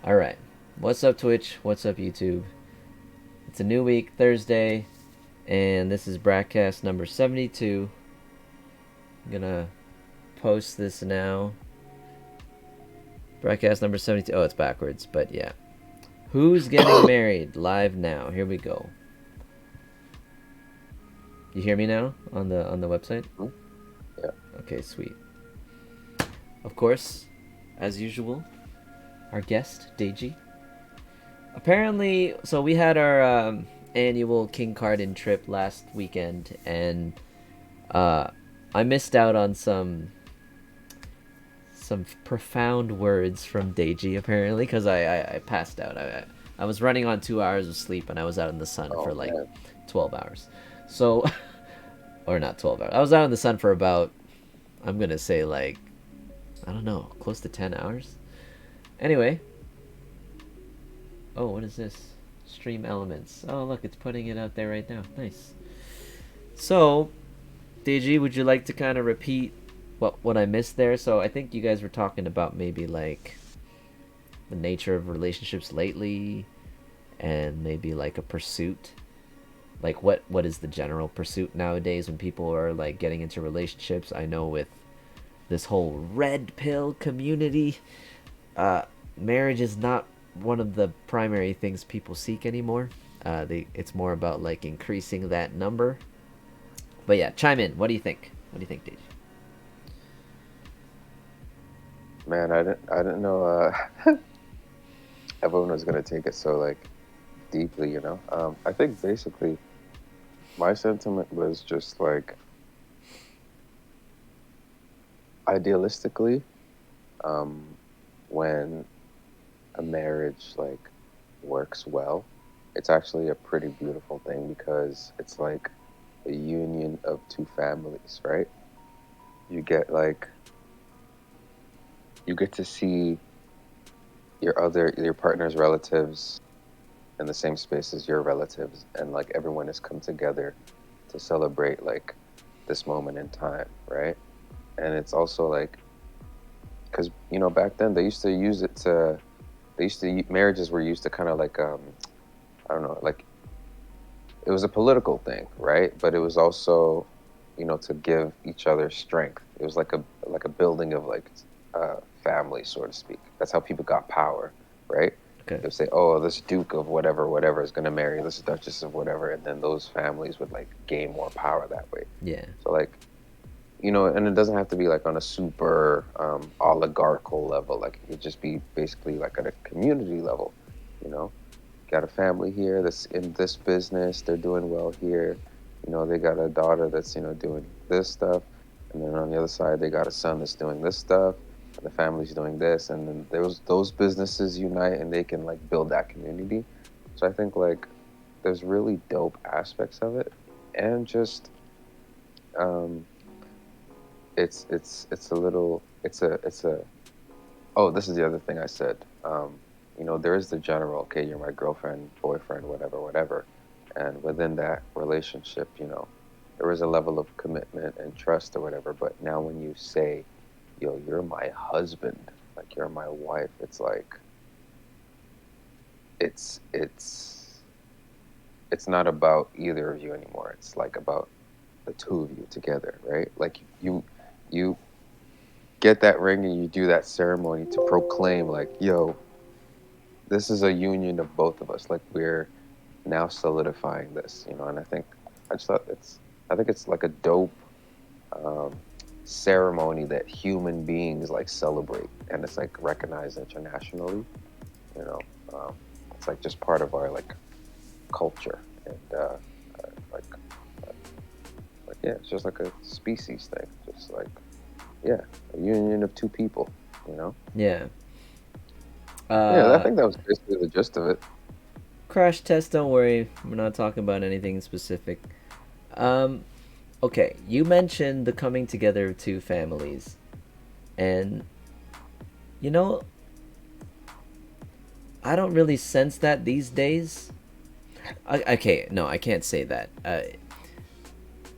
All right. What's up, Twitch? What's up, YouTube? It's a new week, Thursday, and this is BrackCast number 72. I'm gonna post this now. BrackCast number 72. Oh, it's backwards, but yeah. Who's getting married? Live now. Here we go. You hear me now on the website? Yeah. Okay, sweet. Of course, as usual, our guest, Deji. Apparently, so we had our annual King Cardin trip last weekend, and I missed out on some profound words from Deji, apparently, because I passed out. I was running on 2 hours of sleep, and I was out in the sun for like Man. 12 hours. So, or not 12 hours. I was out in the sun for about, I'm going to say like, I don't know, close to 10 hours. Anyway. Oh, what is this? Stream elements. Oh, look, it's putting it out there right now. Nice. So, Deji, would you like to kind of repeat what I missed there? So I think you guys were talking about maybe like the nature of relationships lately, and maybe like a pursuit. Like what is the general pursuit nowadays when people are like getting into relationships? I know with this whole red pill community, marriage is not one of the primary things people seek anymore. It's more about like increasing that number. But yeah, chime in. What do you think? What do you think, Deji? Man, I didn't know everyone was gonna take it so like deeply, you know. I think basically my sentiment was just like idealistically, um, when a marriage like works well, it's actually a pretty beautiful thing because it's like a union of two families, right? You get like you get to see your partner's relatives in the same space as your relatives, and like everyone has come together to celebrate like this moment in time, right? And it's also like because you know back then they used to use it to marriages were used to kind of like I don't know, like it was a political thing, right? But it was also, you know, to give each other strength. It was like a building of like family, so to speak. That's how people got power, right? Okay. They would say, "Oh, this Duke of whatever, whatever is going to marry this Duchess of whatever," and then those families would like gain more power that way. Yeah. So like, you know, and it doesn't have to be like on a super oligarchical level. Like it could just be basically like at a community level, you know. Got a family here that's in this business. They're doing well here. You know, they got a daughter that's, you know, doing this stuff. And then on the other side, they got a son that's doing this stuff. And the family's doing this. And then those businesses unite and they can like build that community. So I think like there's really dope aspects of it. And just um it's a little it's a oh, this is the other thing I said. You know, there is the general, okay, you're my girlfriend, boyfriend, whatever, whatever. And within that relationship, you know, there is a level of commitment and trust or whatever. But now when you say, yo, you're my husband, like you're my wife, it's like it's it's it's not about either of you anymore. It's like about the two of you together, right? Like you get that ring and you do that ceremony to proclaim like, yo, this is a union of both of us. Like we're now solidifying this, you know. And I just thought I think it's like a dope um, ceremony that human beings like celebrate, and it's like recognized internationally. You know, it's like just part of our like culture, and like, uh, like yeah, it's just like a species thing, just like yeah, a union of two people. You know. Yeah. Yeah, I Uh, think that was basically the gist of it. Crash test. Don't worry. We're not talking about anything specific. Um, okay. You mentioned the coming together of two families, and you know, I don't really sense that these days. Okay, no, I can't say that.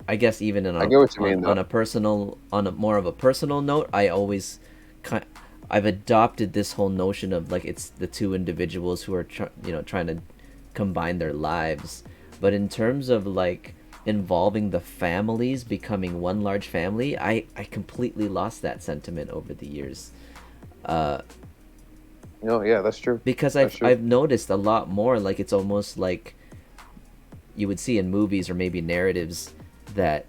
I guess even I get what you mean, on though. a personal, on a more of a personal note, I always kind I've adopted this whole notion of like it's the two individuals who are trying to combine their lives. But in terms of like involving the families becoming one large family, I completely lost that sentiment over the years. No, yeah, that's true. Because That's true. I've noticed a lot more, like it's almost like you would see in movies or maybe narratives that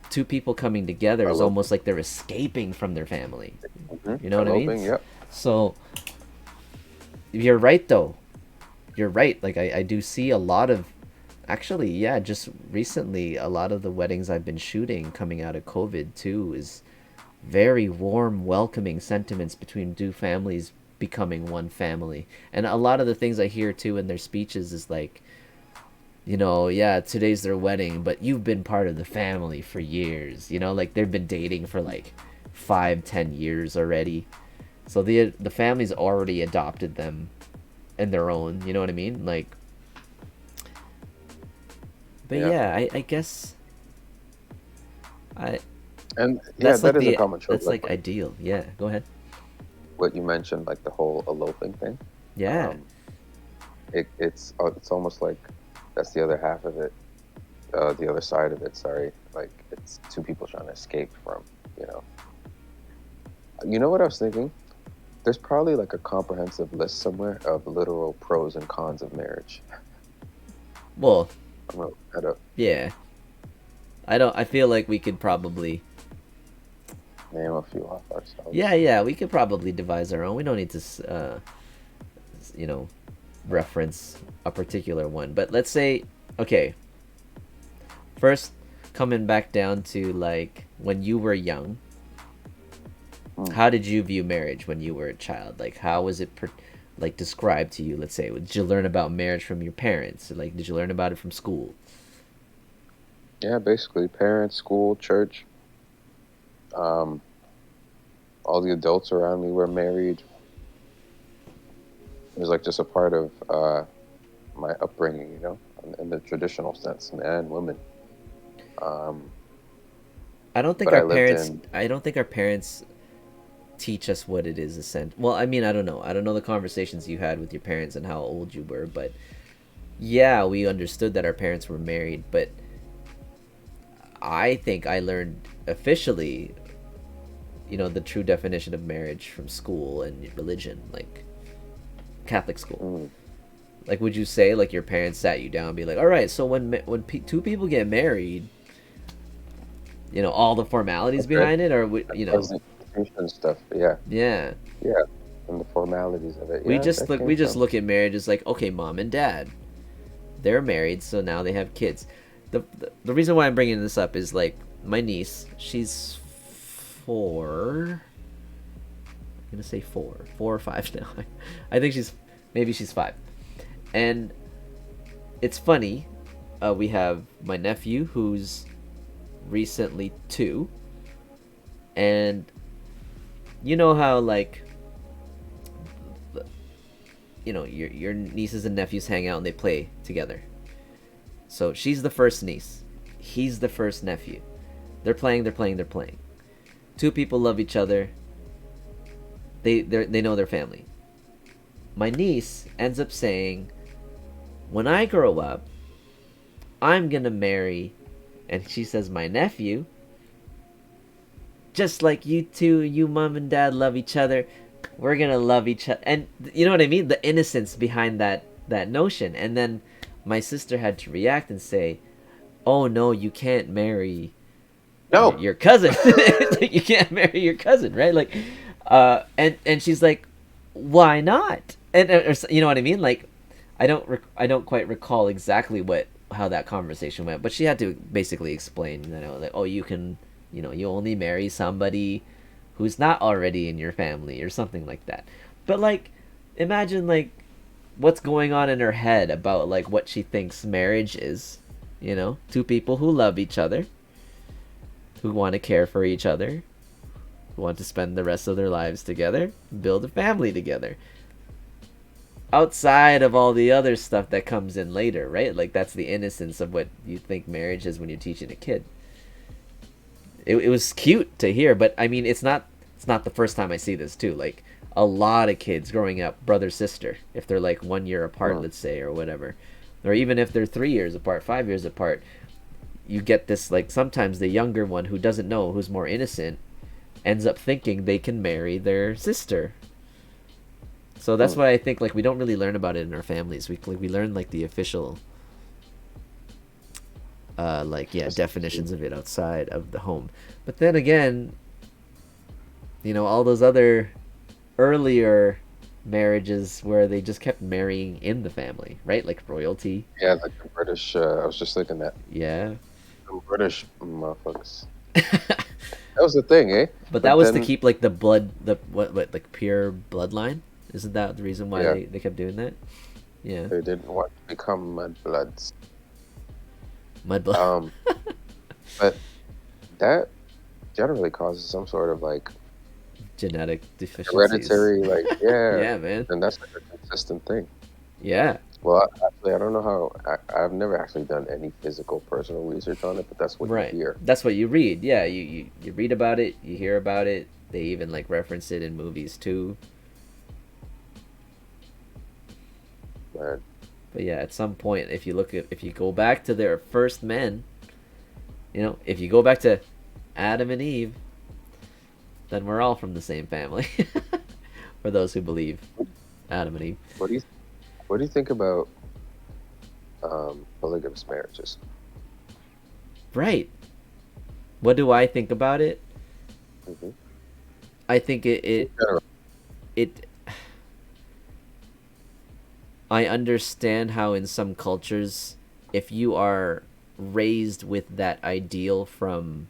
two people coming together is almost like they're escaping from their family. You know what I mean? Yep. So you're right though. You're right. Like I do see a lot of, actually, yeah, just recently a lot of the weddings I've been shooting coming out of COVID too is very warm, welcoming sentiments between two families becoming one family. And a lot of the things I hear too in their speeches is like, yeah, today's their wedding, but you've been part of the family for years. Like they've been dating for like 5-10 years already. So the family's already adopted them in their own, you know what I mean? Like, but yeah, I guess and that's that like is a common trope. that's like ideal. Yeah, go ahead. What you mentioned, like the whole eloping thing. Yeah. It's almost like that's the other half of it, the other side of it. Sorry, like it's two people trying to escape from, you know. You know what I was thinking? There's probably like a comprehensive list somewhere of literal pros and cons of marriage. Well, I'm gonna look that up. yeah. I feel like we could probably. Name a few off ourselves. Yeah, we could probably devise our own. We don't need to, reference a particular one. But let's say, okay. First, coming back down to like when you were young. How did you view marriage when you were a child? Like, how was it, like, described to you? Let's say, did you learn about marriage from your parents? Like, did you learn about it from school? Yeah, basically, parents, school, church. All the adults around me were married. It was like just a part of my upbringing, you know, in the traditional sense, man, women. I don't think our parents. I don't think our parents teach us what it is well, I mean, I don't know the conversations you had with your parents and how old you were, but yeah, we understood that our parents were married, but I think I learned officially the true definition of marriage from school and religion, like Catholic school. Like, would you say like your parents sat you down and be like, all right, so when two people get married, all the formalities behind it, or and stuff, yeah, and the formalities of it. We just look at marriage as like, okay, mom and dad, they're married, so now they have kids. The reason why I'm bringing this up is like my niece, she's 4. I'm gonna say 4 or 5 now. I think she's 5, and it's funny. We have my nephew who's recently 2, and you know how like your nieces and nephews hang out and they play together. So she's the first niece, he's the first nephew. They're playing. 2 people love each other. They know their family. My niece ends up saying, when I grow up, I'm gonna marry, and she says, my nephew, just like you two, you mom and dad love each other, we're gonna love each other. And you know what I mean, the innocence behind that notion. And then my sister had to react and say, oh no, you can't marry your cousin. You can't marry your cousin, right? Like and she's like, why not? And you know what I mean, like I don't quite recall exactly how that conversation went, but she had to basically explain, like, oh, you can, you only marry somebody who's not already in your family or something like that. But like, imagine like what's going on in her head about like what she thinks marriage is. 2 people who love each other, who want to care for each other, who want to spend the rest of their lives together, build a family together. Outside of all the other stuff that comes in later, right? Like that's the innocence of what you think marriage is when you're teaching a kid. It was cute to hear, but I mean, it's not it's not the first time I see this too. Like a lot of kids growing up, brother sister, if they're like 1 year apart, Mm. let's say, or whatever, or even if they're 3 years apart, 5 years apart, you get this like sometimes the younger one who doesn't know, who's more innocent, ends up thinking they can marry their sister. So that's Mm. why I think like we don't really learn about it in our families. We learn like the official like yeah Just, definitions of it outside of the home. But then again, all those other earlier marriages where they just kept marrying in the family, right? Like royalty. yeah, like the British. I was just thinking that Yeah. the British motherfuckers. That was the thing, eh? But that But was to then, keep like the blood, the what like pure bloodline. Isn't that the reason why yeah, they kept doing that? Yeah. they didn't want to become mudbloods. Mud blood. Um, but that generally causes some sort of like Genetic deficiencies. hereditary, like, yeah, Yeah, man. and that's like a consistent thing. Yeah. Well, actually, I don't know how. I've never actually done any physical personal research on it, but that's what you Right. hear. That's what you read. Yeah, you read about it, you hear about it. They even like reference it in movies too. Man. But yeah, at some point, if you go back to their first men, if you go back to Adam and Eve, then we're all from the same family. For those who believe Adam and Eve. What do you What do you think about polygamous marriages? Right. What do I think about it? Hmm. I think In general. it I understand how in some cultures, if you are raised with that ideal from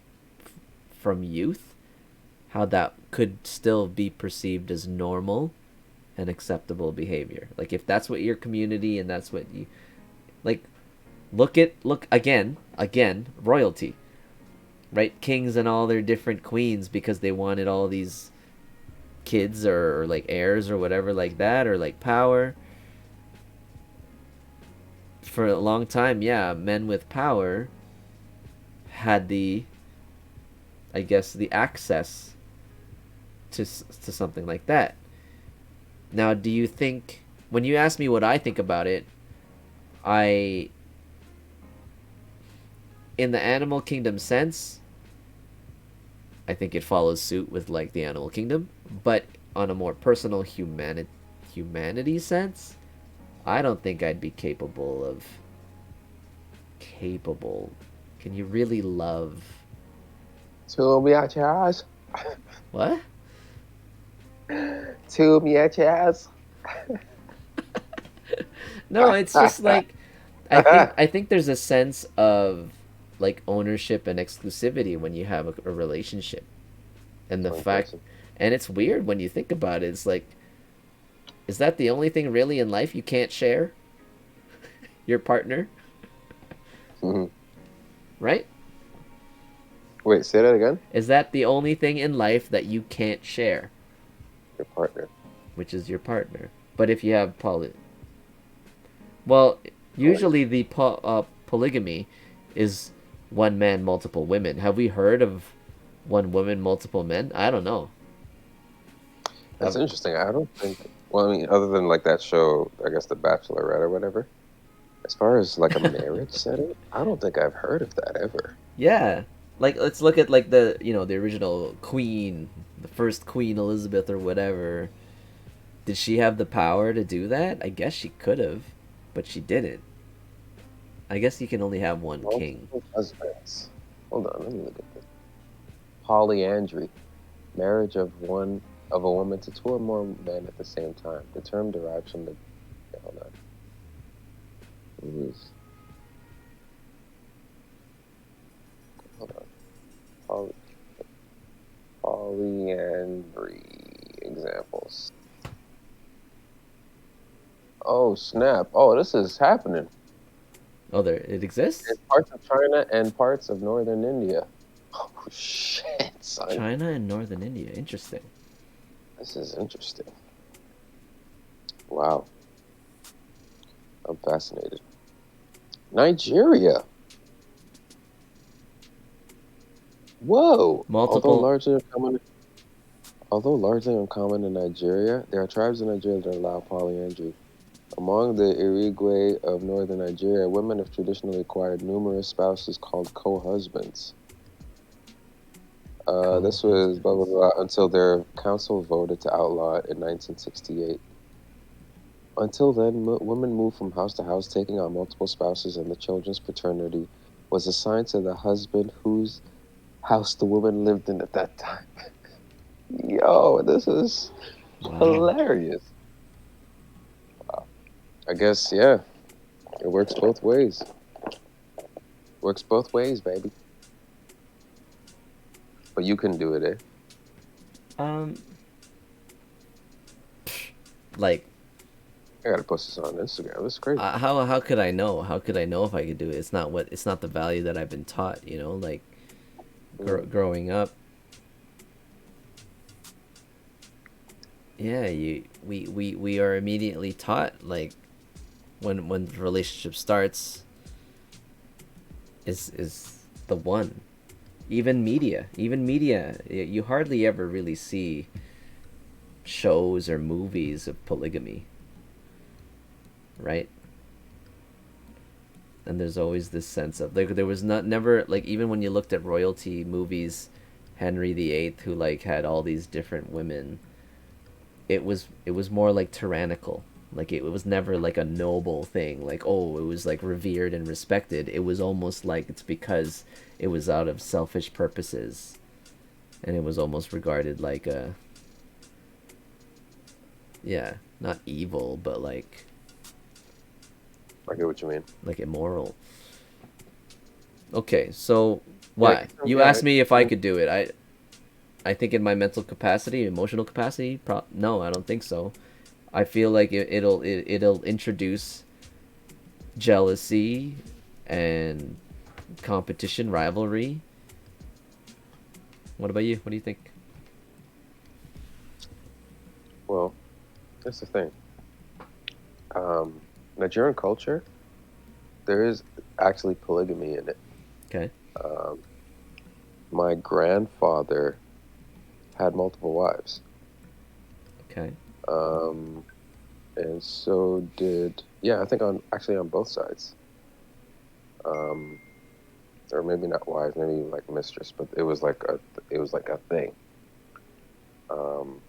youth, how that could still be perceived as normal and acceptable behavior. Like if that's what your community and that's what you like, look again royalty, right? Kings and all their different queens because they wanted all these kids or like heirs or whatever like that, or like power. For a long time, yeah, men with power had the, I guess, the access to something like that. Now, do you think, when you ask me what I think about it, I, in the animal kingdom sense, I think it follows suit with like the animal kingdom, but on a more personal humanity sense, I don't think I'd be capable. Can you really love Two biatches. what? Two biatches. No, it's just like I think there's a sense of like ownership and exclusivity when you have a relationship, and the One fact, person. and it's weird when you think about it. It's like, is that the only thing really in life you can't share? Your partner, Mhm. right? Wait, say that again. Is that the only thing in life that you can't share, Your partner. which is your partner? But if you have well, Poly- usually the polygamy is one man, multiple women. Have we heard of one woman, multiple men? I don't know. That's Have, interesting. I don't think. Well, I mean, other than like that show, I guess The Bachelorette or whatever. As far as like a marriage setting, I don't think I've heard of that ever. yeah. Like let's look at like the original queen, the first Queen Elizabeth or whatever. Did she have the power to do that? I guess she could have, but she didn't. I guess you can only have one king. Multiple husbands. Hold on, let me look at this. Polyandry, marriage of a woman to two or more men at the same time. The term derives from the. Okay, hold on. Who's- Hold on. Poly, polyandry examples. Oh snap! Oh, this is happening Oh, there it exists. in parts of China and parts of northern India. Oh shit, son! China and northern India. Interesting. This is interesting. Wow, I'm fascinated. Nigeria. Whoa! Although Multiple. largely common. Although largely uncommon in Nigeria, there are tribes in Nigeria that allow polyandry. Among the Irigwe of northern Nigeria, women have traditionally acquired numerous spouses called co-husbands. This was blah blah blah until their council voted to outlaw it in 1968. Until then, women moved from house to house, taking on multiple spouses, and the children's paternity was assigned to the husband whose house the woman lived in at that time. Yo, this is Wow. hilarious. I guess, yeah, it works both ways. Works both ways, baby. But you couldn't do it, eh? Um, like, I gotta post this on Instagram. This is crazy. how could I know? How could I know if I could do it? It's not the value that I've been taught. You know, like Mm. growing up. Yeah, we are immediately taught like when the relationship starts is the one. Even media, you hardly ever really see shows or movies of polygamy, right? And there's always this sense of like there was not never like even when you looked at royalty movies, Henry VIII who like had all these different women, it was more like tyrannical. Like it was never like a noble thing. Like oh, it was like revered and respected. It was almost like it's because it was out of selfish purposes, and it was almost regarded like a yeah, not evil, but I get what you mean. like immoral. Okay, so Yeah, why? You yeah. asked me if I could do it. I think in my mental capacity, emotional capacity, no, I don't think so. I feel like it'll introduce jealousy and competition, rivalry. What about you? What do you think? Well, that's the thing. Um, Nigerian culture, there is actually polygamy in it. Okay. Um, my grandfather had multiple wives, Okay. um, and so did yeah. I think on actually on both sides, um, or maybe not wives, maybe like mistress, but it was like a thing. Um,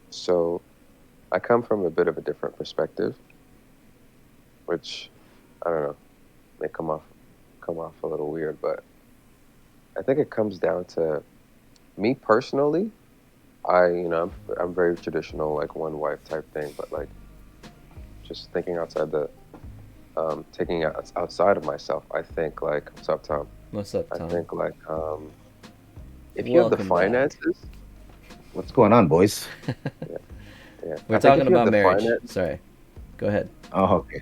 so I come from a bit of a different perspective, which I don't know may come off a little weird, but I think it comes down to me personally. I'm very traditional, like one wife type thing, but like just thinking outside the taking it outside of myself, I think like what's up, Tom? What's up, I Tom? think like if you have the Welcome back. finances, What's going on, boys? yeah, yeah. We're I think talking if you have about the marriage. finance, Sorry. Go ahead. Oh, okay.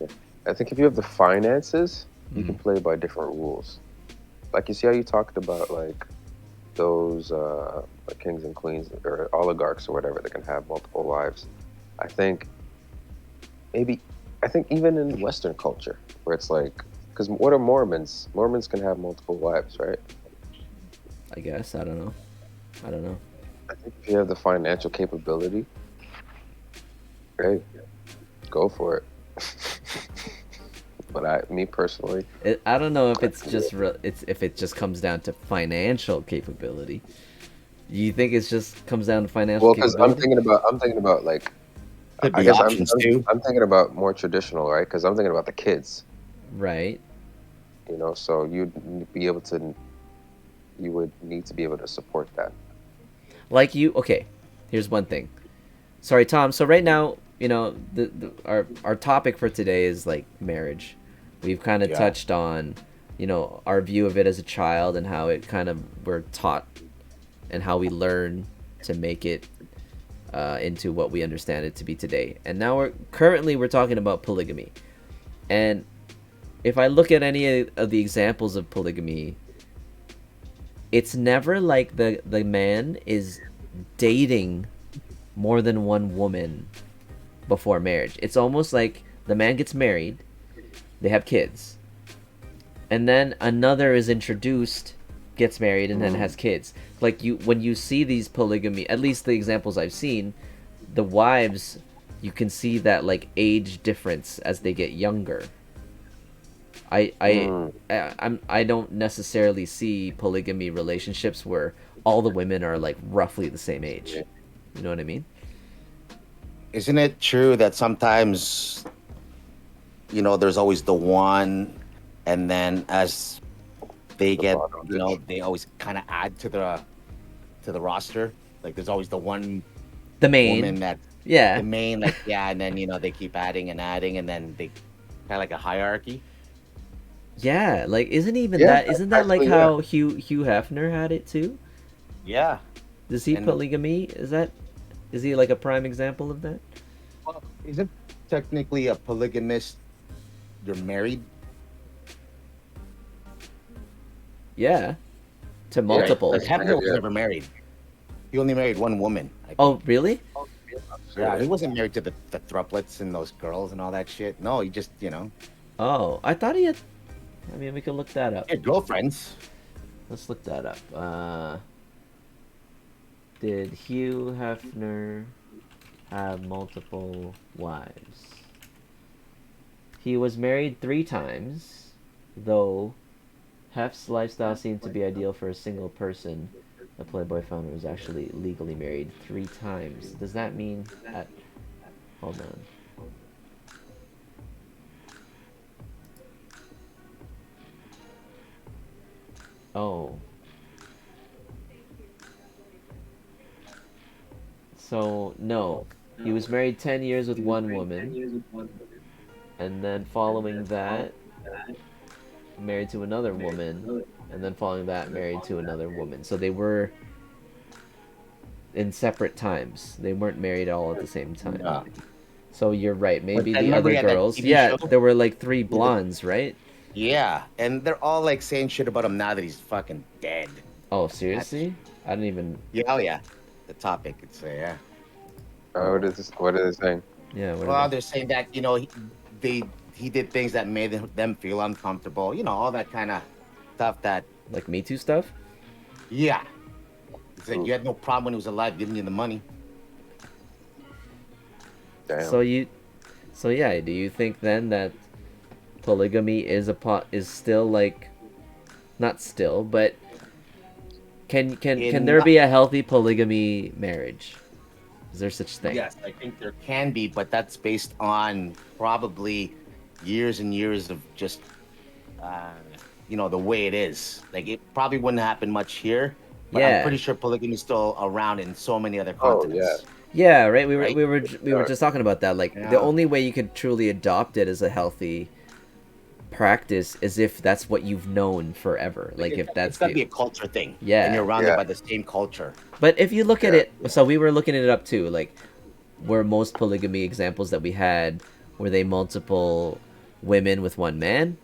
yeah, I think if you have the finances, you can Mm. play by different rules. Like you see how you talked about like those like kings and queens or oligarchs or whatever that can have multiple wives. I think maybe I think even in Western culture where it's like because what are Mormons? Mormons can have multiple wives, right? I guess I don't know. I don't know. I think if you have the financial capability, hey, go for it. But me personally, I don't know if I it's just couldn't. it's if it just comes down to financial capability. You think it's just comes down to financial Well, because capability? I'm thinking about like Could I be guess options too. I'm thinking about more traditional, right? Because I'm thinking about the kids, Right. you know. So be able to you would need to be able to support that. Like you. Okay. Here's one thing. Sorry, Tom. So right now, our topic for today is like marriage. We've kind of Yeah. touched on, our view of it as a child and how it kind of we're taught and how we learn to make it into what we understand it to be today. And now we're talking about polygamy. And if I look at any of the examples of polygamy, it's never like the man is dating more than one woman before marriage. It's almost like the man gets married, they have kids, and then another is introduced, gets married, and then has kids. like when you see these polygamy, at least the examples I've seen, the wives, you can see that like age difference as they get younger. I I Mm, I don't necessarily see polygamy relationships where all the women are like roughly the same age. yeah, You know what I mean? Isn't it true that sometimes, there's always the one, and then as they the get, bottom dish. they always kind of add to the roster. Like there's always the one The woman main, that the yeah, main, like, yeah, and then they keep adding and adding, and then they kind of like a hierarchy. yeah. Like Yeah, isn't that like actually, yeah. how Hugh Hefner had it too? Yeah, Is he and polygamy? Is he like a prime example of that? well, isn't technically a polygamist? You're married, Yeah, to Yeah, right? multiple. Because that's kind Hefner of, was yeah. never married. He only married one woman, I Oh, think. really? Yeah, Yeah. he wasn't married to the thruplets and those girls and all that shit. No, he just, Oh, I thought he had. I mean, we could look that up. had girlfriends. Let's look that up. Did Hugh Hefner have multiple wives? He was married 3 times, though Hef's lifestyle seemed to be ideal for a single person. The Playboy founder was actually legally married 3 times. Does that mean at? Hold on. Oh, so no. He was married 10 years with one woman, and then following that, married to another woman, and then following that, married to another woman. So they were in separate times. They weren't married all at the same time. Yeah. So you're right. But Maybe then the remember other he had that girls. TV Yeah, show? there were like 3 He had the- blondes, right? Yeah, and they're all like saying shit about him now that he's fucking dead. Oh, That's seriously? I didn't even. yeah, oh yeah. The topic, it's yeah. What Oh, is this? What are they saying? yeah. What are Well, they? they're saying that he did things that made them feel uncomfortable. All that kind of stuff. That Like Me Too stuff? yeah, he said Ooh, you had no problem when he was alive giving you the money. damn. So you. So yeah. Do you think then that polygamy is still like not still, but can In there be a healthy polygamy marriage? Is there such thing? Yes, I think there can be, but that's based on probably years and years of just uh, the way it is. Like it probably wouldn't happen much here, but I'm Yeah. pretty sure polygamy is still around in so many other Oh yeah. continents, Yeah, right. right? We were just talking about that. Like the Yeah. only way you could truly adopt it as a healthy practice is if that's what you've known forever. Like Like if it's that's got to the be a culture thing, and you're yeah. surrounded Yeah. by the same culture. But if you look at Yeah. it, so we were looking it up too. Like were most polygamy examples that we had were they multiple women with one man?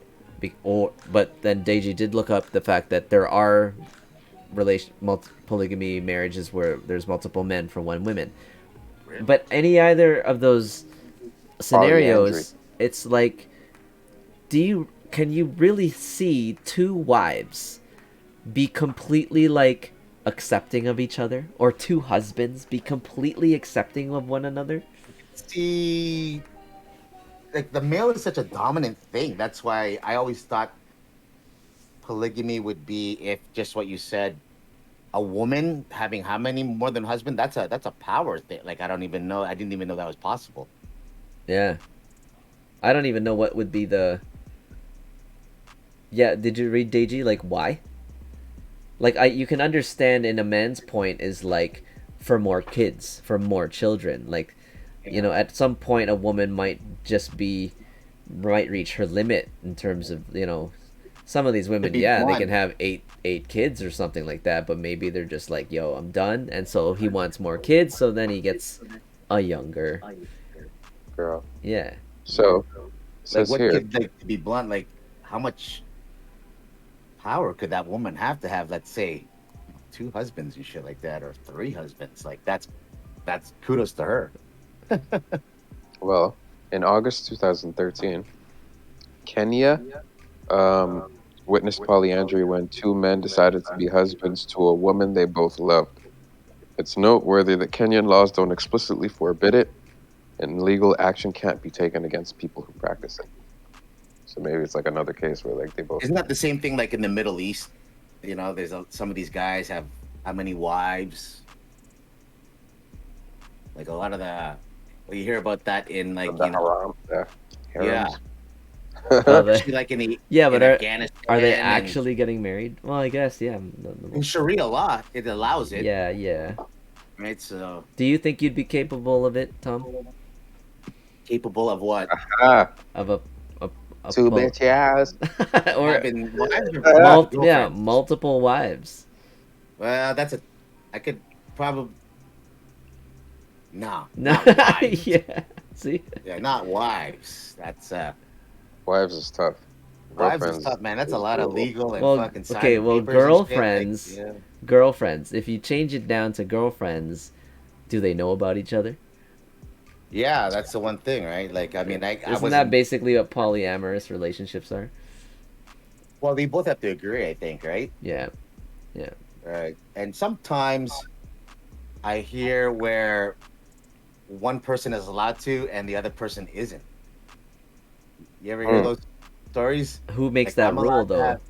But then Deji did look up the fact that there are polygamy marriages where there's multiple men for one woman. But any either of those Polyandry. scenarios, it's like, can you really see 2 wives be completely like accepting of each other, or 2 husbands be completely accepting of one another? See, like the male is such a dominant thing. That's why I always thought polygamy would be if just what you said, a woman having how many more than husband? That's a power thing. Like I don't even know. I didn't even know that was possible. Yeah, I don't even know what would be the. Yeah, did you read Deji? Like why? Like you can understand in a man's point is like for more kids, for more children. Like Yeah. at some point a woman might reach her limit in terms of some of these To women, be yeah, they can blunt, have eight kids or something like that, but maybe they're just like, yo, I'm done, and so he wants more kids, so then he gets a younger. Girl. Yeah. So it like says what here. could like to be blunt, like how much power could that woman have to have, let's say, 2 husbands and shit like that, or 3 husbands? Like that's kudos to her. Well, in August 2013, Kenya um, Witnessed polyandry when two men decided to be husbands to a woman they both loved. It's noteworthy that Kenyan laws don't explicitly forbid it, and legal action can't be taken against people who practice it. So maybe it's like another case where like they both. Isn't that the same thing like in the Middle East? You know, some of these guys have how many wives? Like a lot of the, well, you hear about that in like The haram, yeah, yeah, harems. Oh, they, especially like yeah, in but are they Afghanistan actually getting married? Well, I guess yeah. and in Sharia law, it allows it, Yeah, yeah. right? So Do you think you'd be capable of it, Tom? capable of what? Ah, Of a two bitches. or Having wives or yeah, girlfriends? multiple wives. Well, I could probably no, No, not wives. yeah. See, Yeah, not wives. That's Wives is tough. wives is Girlfriends tough, man. That's a is lot of doable. legal and well, fucking okay, signing well, papers and shit. Like, girlfriends, yeah. girlfriends. If you change it down to girlfriends, do they know about each other? Yeah, that's the one thing, right? Like, I mean, I Isn't that wasn't. basically what polyamorous relationships are? Well, they both have to agree, I think, right? Yeah, yeah. Right. And sometimes I hear where one person is allowed to and the other person isn't. You ever hear Mm, those stories? Who makes Like, that I'm rule allowed to have. though?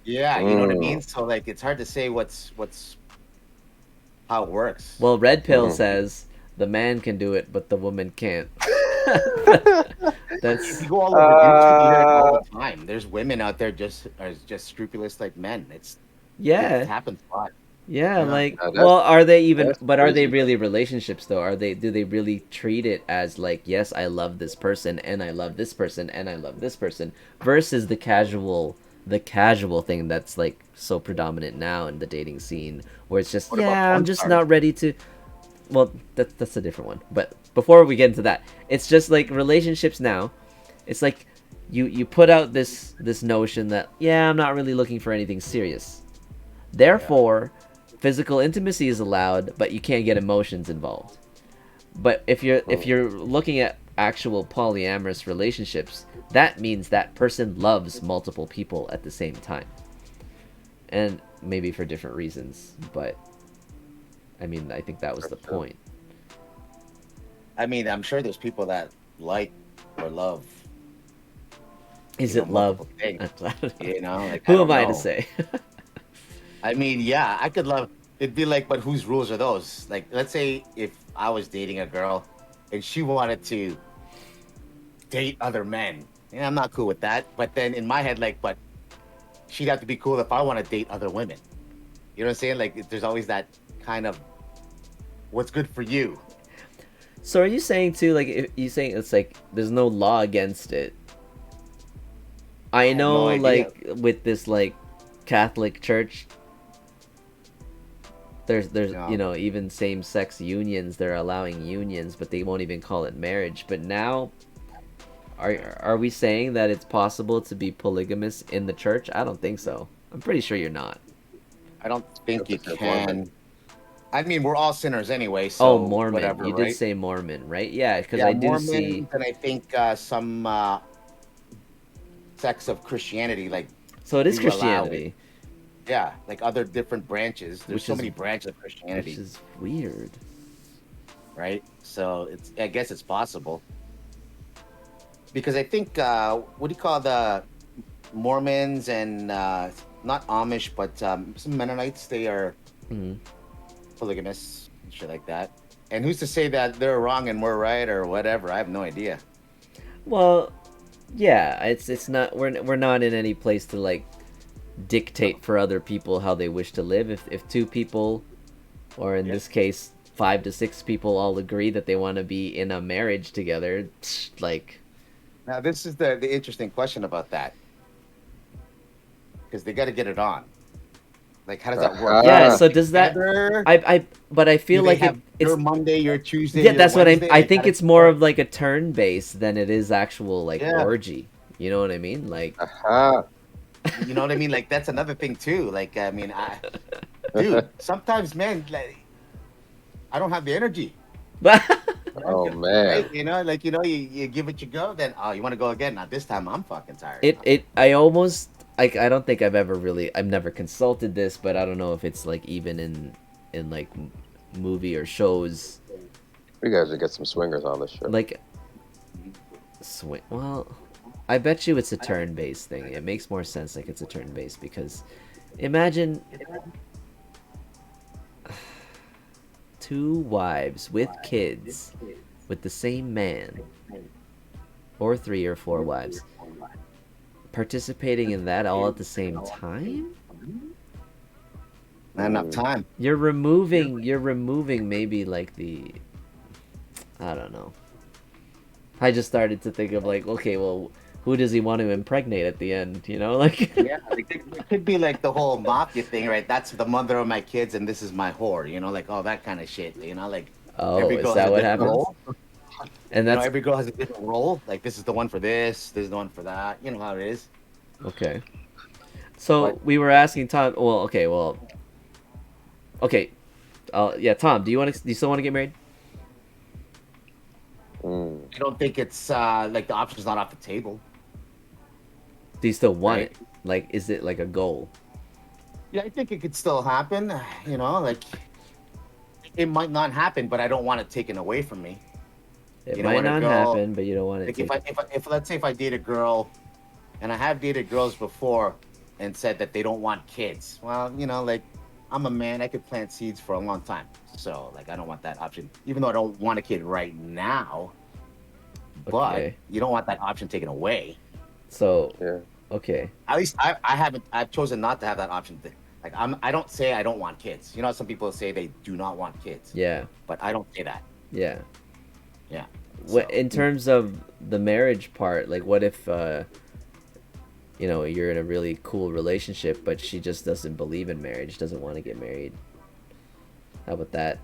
Yeah, you know what I mm, mean. So like, it's hard to say what's how it works. Well, Red Pill mm. says the man can do it, but the woman can't. If you That's go all over YouTube, you hear it all uh, the time. There's women out there just are just scrupulous like men. It yeah, happens a lot. yeah. You know. Like, no, well, are they even? that's But are they crazy. really relationships though? Are they? Do they really treat it as like, yes, I love this person, and I love this person, and I love this person, versus the casual thing that's like so predominant now in the dating scene, where it's just, What about yeah, I'm porn just stars? not ready to. Well, that's a different one. But before we get into that, it's just like relationships now. It's like you put out this notion that, yeah, I'm not really looking for anything serious. Yeah. Therefore, physical intimacy is allowed, but you can't get emotions involved. But if Mm. you're looking at actual polyamorous relationships, that means that person loves multiple people at the same time. And maybe for different reasons, but I mean, I think that was For the sure. point. I mean, I'm sure there's people that like or love, Is it love? multiple things. I don't know. You know, like I Who am don't I to know. say? I mean, yeah, I could love. It'd be like, but whose rules are those? Like, let's say if I was dating a girl and she wanted to date other men, yeah, I'm not cool with that. But then in my head, like, but she'd have to be cool if I want to date other women. You know what I'm saying? Like, there's always that kind of what's good for you. So are you saying too, like, if you saying it's like there's no law against it? I I have no know, idea. like, with this like Catholic Church, there's You know, even same sex unions, they're allowing unions, but they won't even call it marriage. But now, are we saying that it's possible to be polygamous in the church? I don't think so. I'm pretty sure you're not. I don't think That's you a good Mormon. can. I mean, we're all sinners anyway, Oh, so Mormon. whatever, You did right? say Mormon, right? Yeah, because Yeah, I do see. Mormons and I think some sects of Christianity like So it is do allow it. Christianity, Yeah, like other different branches. There's which so is many branches of which Christianity, is weird. right? So it's I guess it's possible because I think what do you call the Mormons and not Amish, but some Mennonites? They are Mhm. polygamists and shit like that. And who's to say that they're wrong and we're right or whatever? I have no idea. Well, yeah, it's not we're not in any place to like dictate for other people how they wish to live. If two people, or in Yep. this case 5 to 6 people, all agree that they want to be in a marriage together, like, Now this is the interesting question about that because they got to get it on. Like, how does that work? Do they yeah. Aha. live So does that? together? I but I Do feel they like have your it's Monday, your Tuesday, yeah. your That's what Wednesday? I Like, how think does it's it more work? of like a turn base than it is actual like Yeah, orgy. You know what I mean? Like, Aha. you know what I mean. Like, that's another thing too. Like, I mean, dude, sometimes, man, like, I don't have the energy. Oh Right? man. Like, you give it you go. Then, oh, you want to go again? Not this time. I'm fucking tired. I I don't think I've never consulted this, but I don't know if it's like even in like movie or shows. We guys should get some swingers on this show. Like, swing. Well, I bet you it's a turn-based thing. It makes more sense like it's a turn-based because imagine two wives with kids with the same man, or 3 or 4 wives, participating in that all at the same time. Not enough time. You're removing maybe like the, I don't know. I just started to think of like, okay, well, who does he want to impregnate at the end? You know, like. Yeah, like, it could be like the whole mafia thing, right? That's the mother of my kids, and this is my whore. You know, like all that kind of shit. You know, like Oh, every is girl that has a what different happens? role. And You know, that's every girl has a different role. Like this is the one for this. This is the one for that. You know how it is. okay. So But- we were asking Tom. Well, okay, okay. Yeah, Tom, do you still want to get married? I don't think it's like the option's not off the table. Do you still want Right. it? Like, is it like a goal? Yeah, I think it could still happen. You know, like it might not happen, but I don't want it taken away from me. It You know, might when a not girl- happen, but you don't want it Like to. if let's say if I date a girl, and I have dated girls before, and said that they don't want kids. Well, you know, like I'm a man, I could plant seeds for a long time. So like I don't want that option, even though I don't want a kid right now. But Okay. you don't want that option taken away. So, Yeah. okay. At least I haven't. I've chosen not to have that option. Like I don't say I don't want kids. You know, some people say they do not want kids, Yeah. but I don't say that. Yeah. Yeah. What So- in terms of the marriage part? Like, what if you know, you're in a really cool relationship, but she just doesn't believe in marriage, doesn't want to get married? How about that?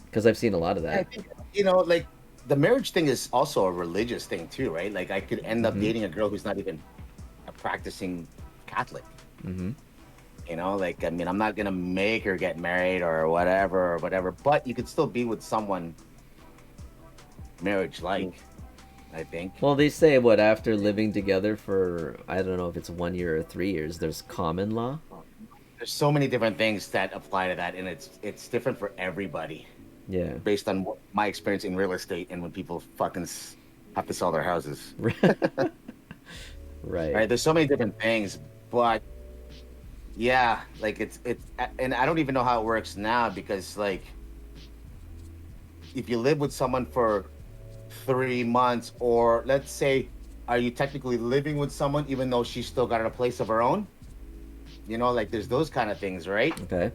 Because I've seen a lot of I that. think, you know, like the marriage thing is also a religious thing too, right? Like I could end up Mhm. dating a girl who's not even a practicing Catholic. Mm-hmm. You know, like I mean, I'm not gonna make her get married or whatever, but you could still be with someone marriage-like. I think. Well, they say what after living together for I don't know if it's 1 year or 3 years, there's common law. There's so many different things that apply to that, and it's different for everybody Yeah. based on my experience in real estate and when people fucking have to sell their houses. Right. Right? There's so many different things, but yeah, like it's and I don't even know how it works now because like if you live with someone for 3 months, or let's say, are you technically living with someone even though she's still got a place of her own? You know, like there's those kind of things, right? Okay.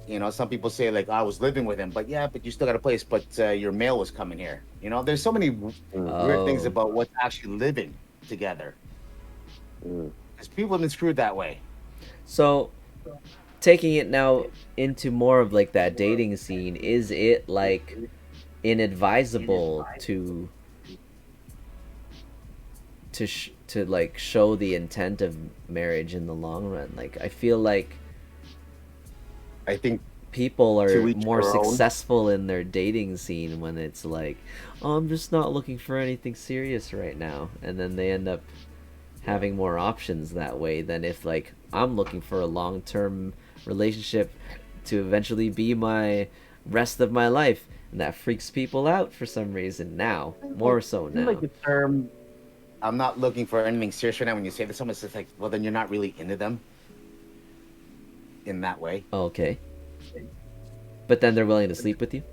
You know, some people say like I was living with him, but yeah, but you still got a place, but your mail was coming here. You know, there's so many weird things Oh. about what's actually living together. Because people have been screwed that way. So, taking it now into more of like that dating scene, is it like inadvisable to like show the intent of marriage in the long run? Like, I feel like I think people are To each more their own. successful in their dating scene when it's like, oh, I'm just not looking for anything serious right now, and then they end up having more options that way than if like I'm looking for a long-term relationship to eventually be my rest of my life, and that freaks people out for some reason now, more so I now. like the term, I'm not looking for anything serious right now. When you say to someone, it's just like, well, then you're not really into them in that way. Okay, but then they're willing to sleep with you.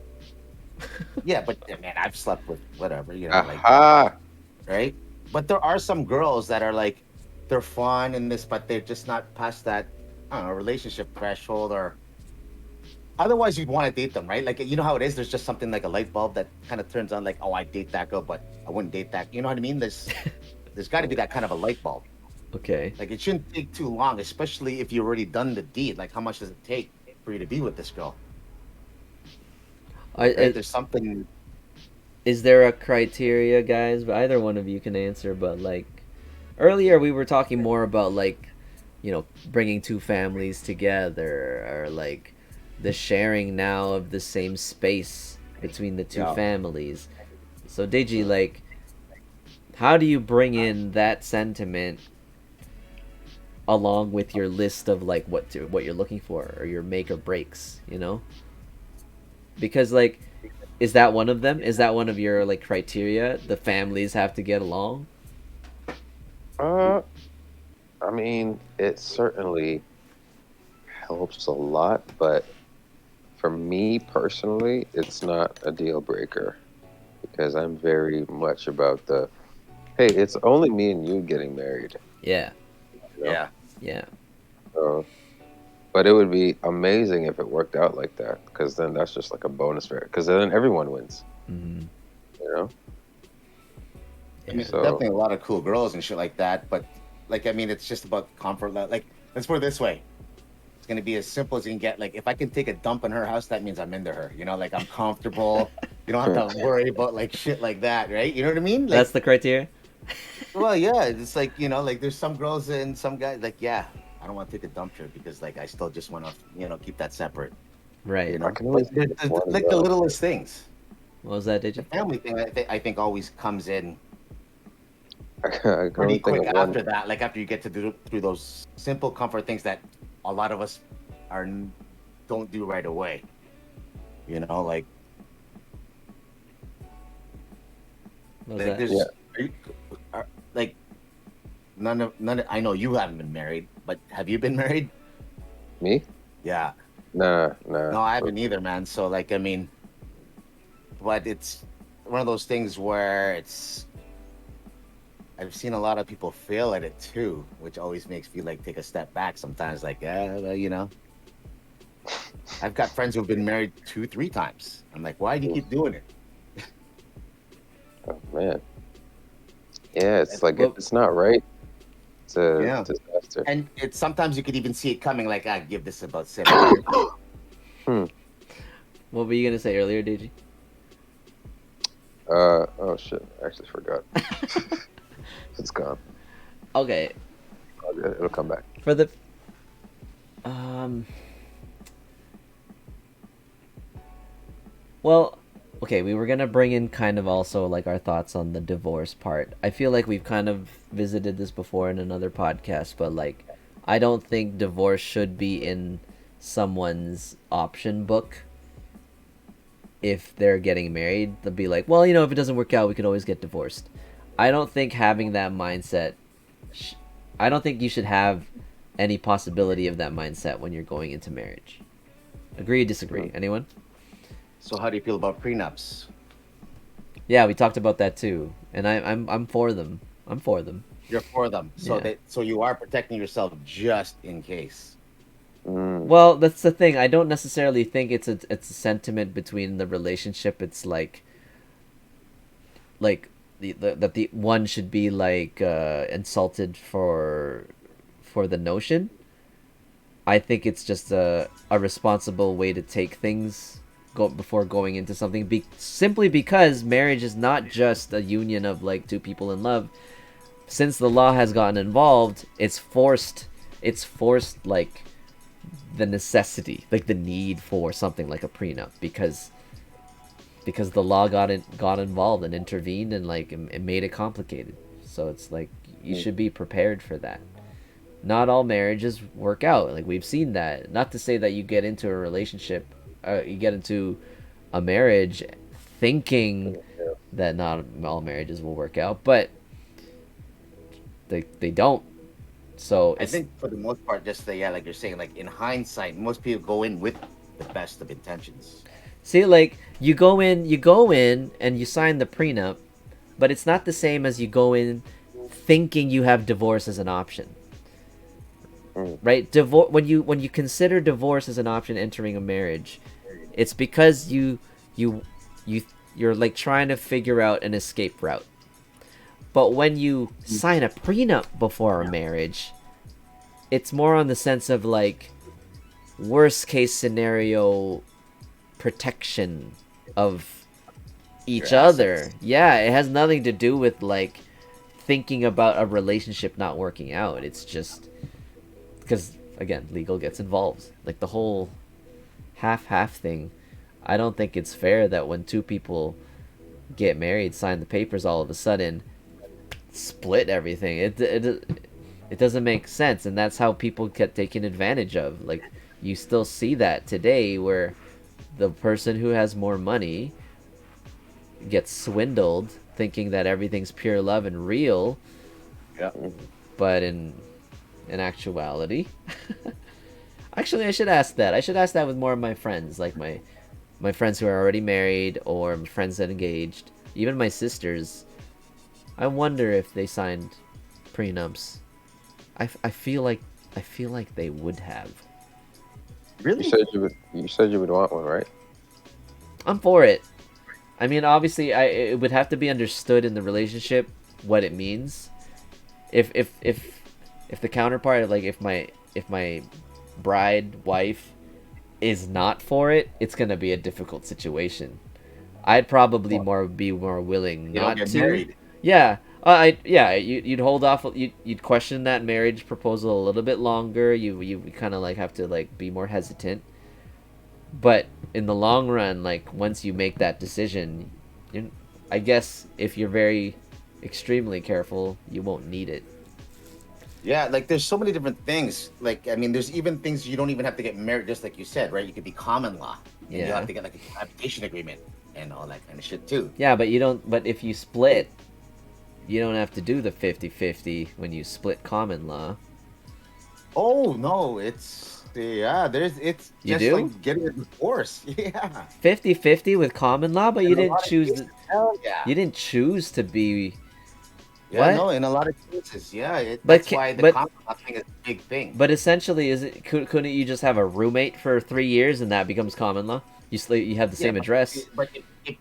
Yeah, but man, I've slept with whatever, you know, like, Aha! right? But there are some girls that are like, they're fun in this, but they're just not past that, I don't know, relationship threshold, or otherwise you'd want to date them, right? Like, you know how it is. There's just something like a light bulb that kind of turns on, like, oh, I date that girl, but I wouldn't date that. You know what I mean? There's got to be that kind of a light bulb. Okay. Like, it shouldn't take too long, especially if you've already done the deed. Like, how much does it take for you to be with this girl? Right? There's something. Is there a criteria, guys? But either one of you can answer. But like earlier, we were talking more about like, you know, bringing two families together, or like the sharing now of the same space between the two Yeah. families. So Deji, like, how do you bring in that sentiment along with your list of like what you're looking for or your make or breaks, you know? Because like, is that one of them? Is that one of your like criteria? The families have to get along. Uh, I mean, it certainly helps a lot, but for me personally, it's not a deal breaker because I'm very much about the hey, it's only me and you getting married, Yeah, you know? Yeah. yeah, So, but it would be amazing if it worked out like that because then that's just like a bonus for it because then everyone wins, mm-hmm. you know? I Yeah. mean, there's So, definitely a lot of cool girls and shit like that, but like, I mean, it's just about comfort. Like, let's put it this way: it's gonna be as simple as you can get. Like, if I can take a dump in her house, that means I'm into her. You know, like I'm comfortable. You don't have to worry about like shit like that, right? You know what I mean? That's Like, the criteria. well, yeah, it's like like there's some girls and some guys like, yeah, I don't want to take a dump here because like I still just want to keep that separate. Right. I can But always get one like the girl. littlest things. What was that, The Deji? family thing, I think always comes in I can pretty only think quick of one. after that. Like after you get to do through those simple comfort things that a lot of us are don't do right away. Like What was like that? Yeah, there's like none of I know you haven't been married, but have you been married? me? Yeah. Nah, nah. No, I haven't either, man. So like I mean, but it's one of those things where I've seen a lot of people fail at it too, which always makes me like take a step back sometimes. Like, well, I've got friends who've been married 2, 3 times. I'm like, why do you keep doing it? Oh man. Yeah, it's like if Well, it's not right, it's a Yeah, disaster. and it's sometimes you could even see it coming. Like, I give this about 7 years. Hmm. what were you gonna say earlier, Deji? Oh shit, I actually forgot. It's gone. Okay, It'll come back. for the um. Well, okay, we were gonna bring in kind of also like our thoughts on the divorce part. I feel like we've kind of visited this before in another podcast, but like, I don't think divorce should be in someone's option book if they're getting married. They'll be like, well, if it doesn't work out, we could always get divorced. I don't think having that mindset. I don't think you should have any possibility of that mindset when you're going into marriage. Agree or disagree? Anyone? So, how do you feel about prenups? Yeah, we talked about that too, and I'm for them. I'm for them. You're for them, Yeah. so you are protecting yourself just in case. Mm. Well, that's the thing. I don't necessarily think it's a sentiment between the relationship. It's like that the one should be like insulted for the notion. I think it's just a responsible way to take things before going into something. Simply because marriage is not just a union of like two people in love. Since the law has gotten involved, it's forced like the necessity, like the need for something like a prenup because the law got involved and intervened and like it made it complicated. So it's like you should be prepared for that. Not all marriages work out. Like we've seen that. Not to say that you get into a relationship, you get into a marriage thinking that not all marriages will work out, but they don't. So I it's think for the most part, just like you're saying, like in hindsight, most people go in with the best of intentions. see like you go in and you sign the prenup, but it's not the same as you go in thinking you have divorce as an option. Right? Divorce when you consider divorce as an option entering a marriage, it's because you you're like trying to figure out an escape route. But when you sign a prenup before a marriage, it's more on the sense of like worst case scenario protection of each Your other. assets. Yeah, it has nothing to do with like thinking about a relationship not working out. It's just because again, legal gets involved. Like the whole half thing. I don't think it's fair that when two people get married, sign the papers, all of a sudden split everything. It doesn't make sense, and that's how people get taken advantage of. Like, you still see that today, where the person who has more money gets swindled, thinking that everything's pure love and real, Yeah. but in actuality, actually, I should ask that. I should ask that with more of my friends, like my friends who are already married or friends that engaged, even my sisters. I wonder if they signed prenups. I feel like they would have. Really? You said you would want one, right? I'm for it. I mean, obviously, it would have to be understood in the relationship what it means. If the counterpart, like if my bride wife is not for it, it's gonna be a difficult situation. I'd probably be more willing You don't not get to. married. Yeah, you'd hold off. You'd question that marriage proposal a little bit longer. You kind of like have to like be more hesitant. But in the long run, like once you make that decision, I guess if you're very extremely careful, you won't need it. Yeah, like there's so many different things. Like, I mean, there's even things you don't even have to get married, just like you said, right? You could be common law, and you Yeah. have to get like a cohabitation agreement and all that kind of shit too. Yeah, but you don't. But if you split, you don't have to do the 50-50 when you split common law. Oh no, it's You just do? like getting a divorce. Yeah. 50-50 with common law, but you In a didn't lot of choose. cases, hell yeah. You didn't choose to be. Yeah, What? no, in a lot of cases, yeah. But That's why the but common law thing is a big thing. but essentially, couldn't you just have a roommate for 3 years and that becomes common law? You have the Yeah, same address. but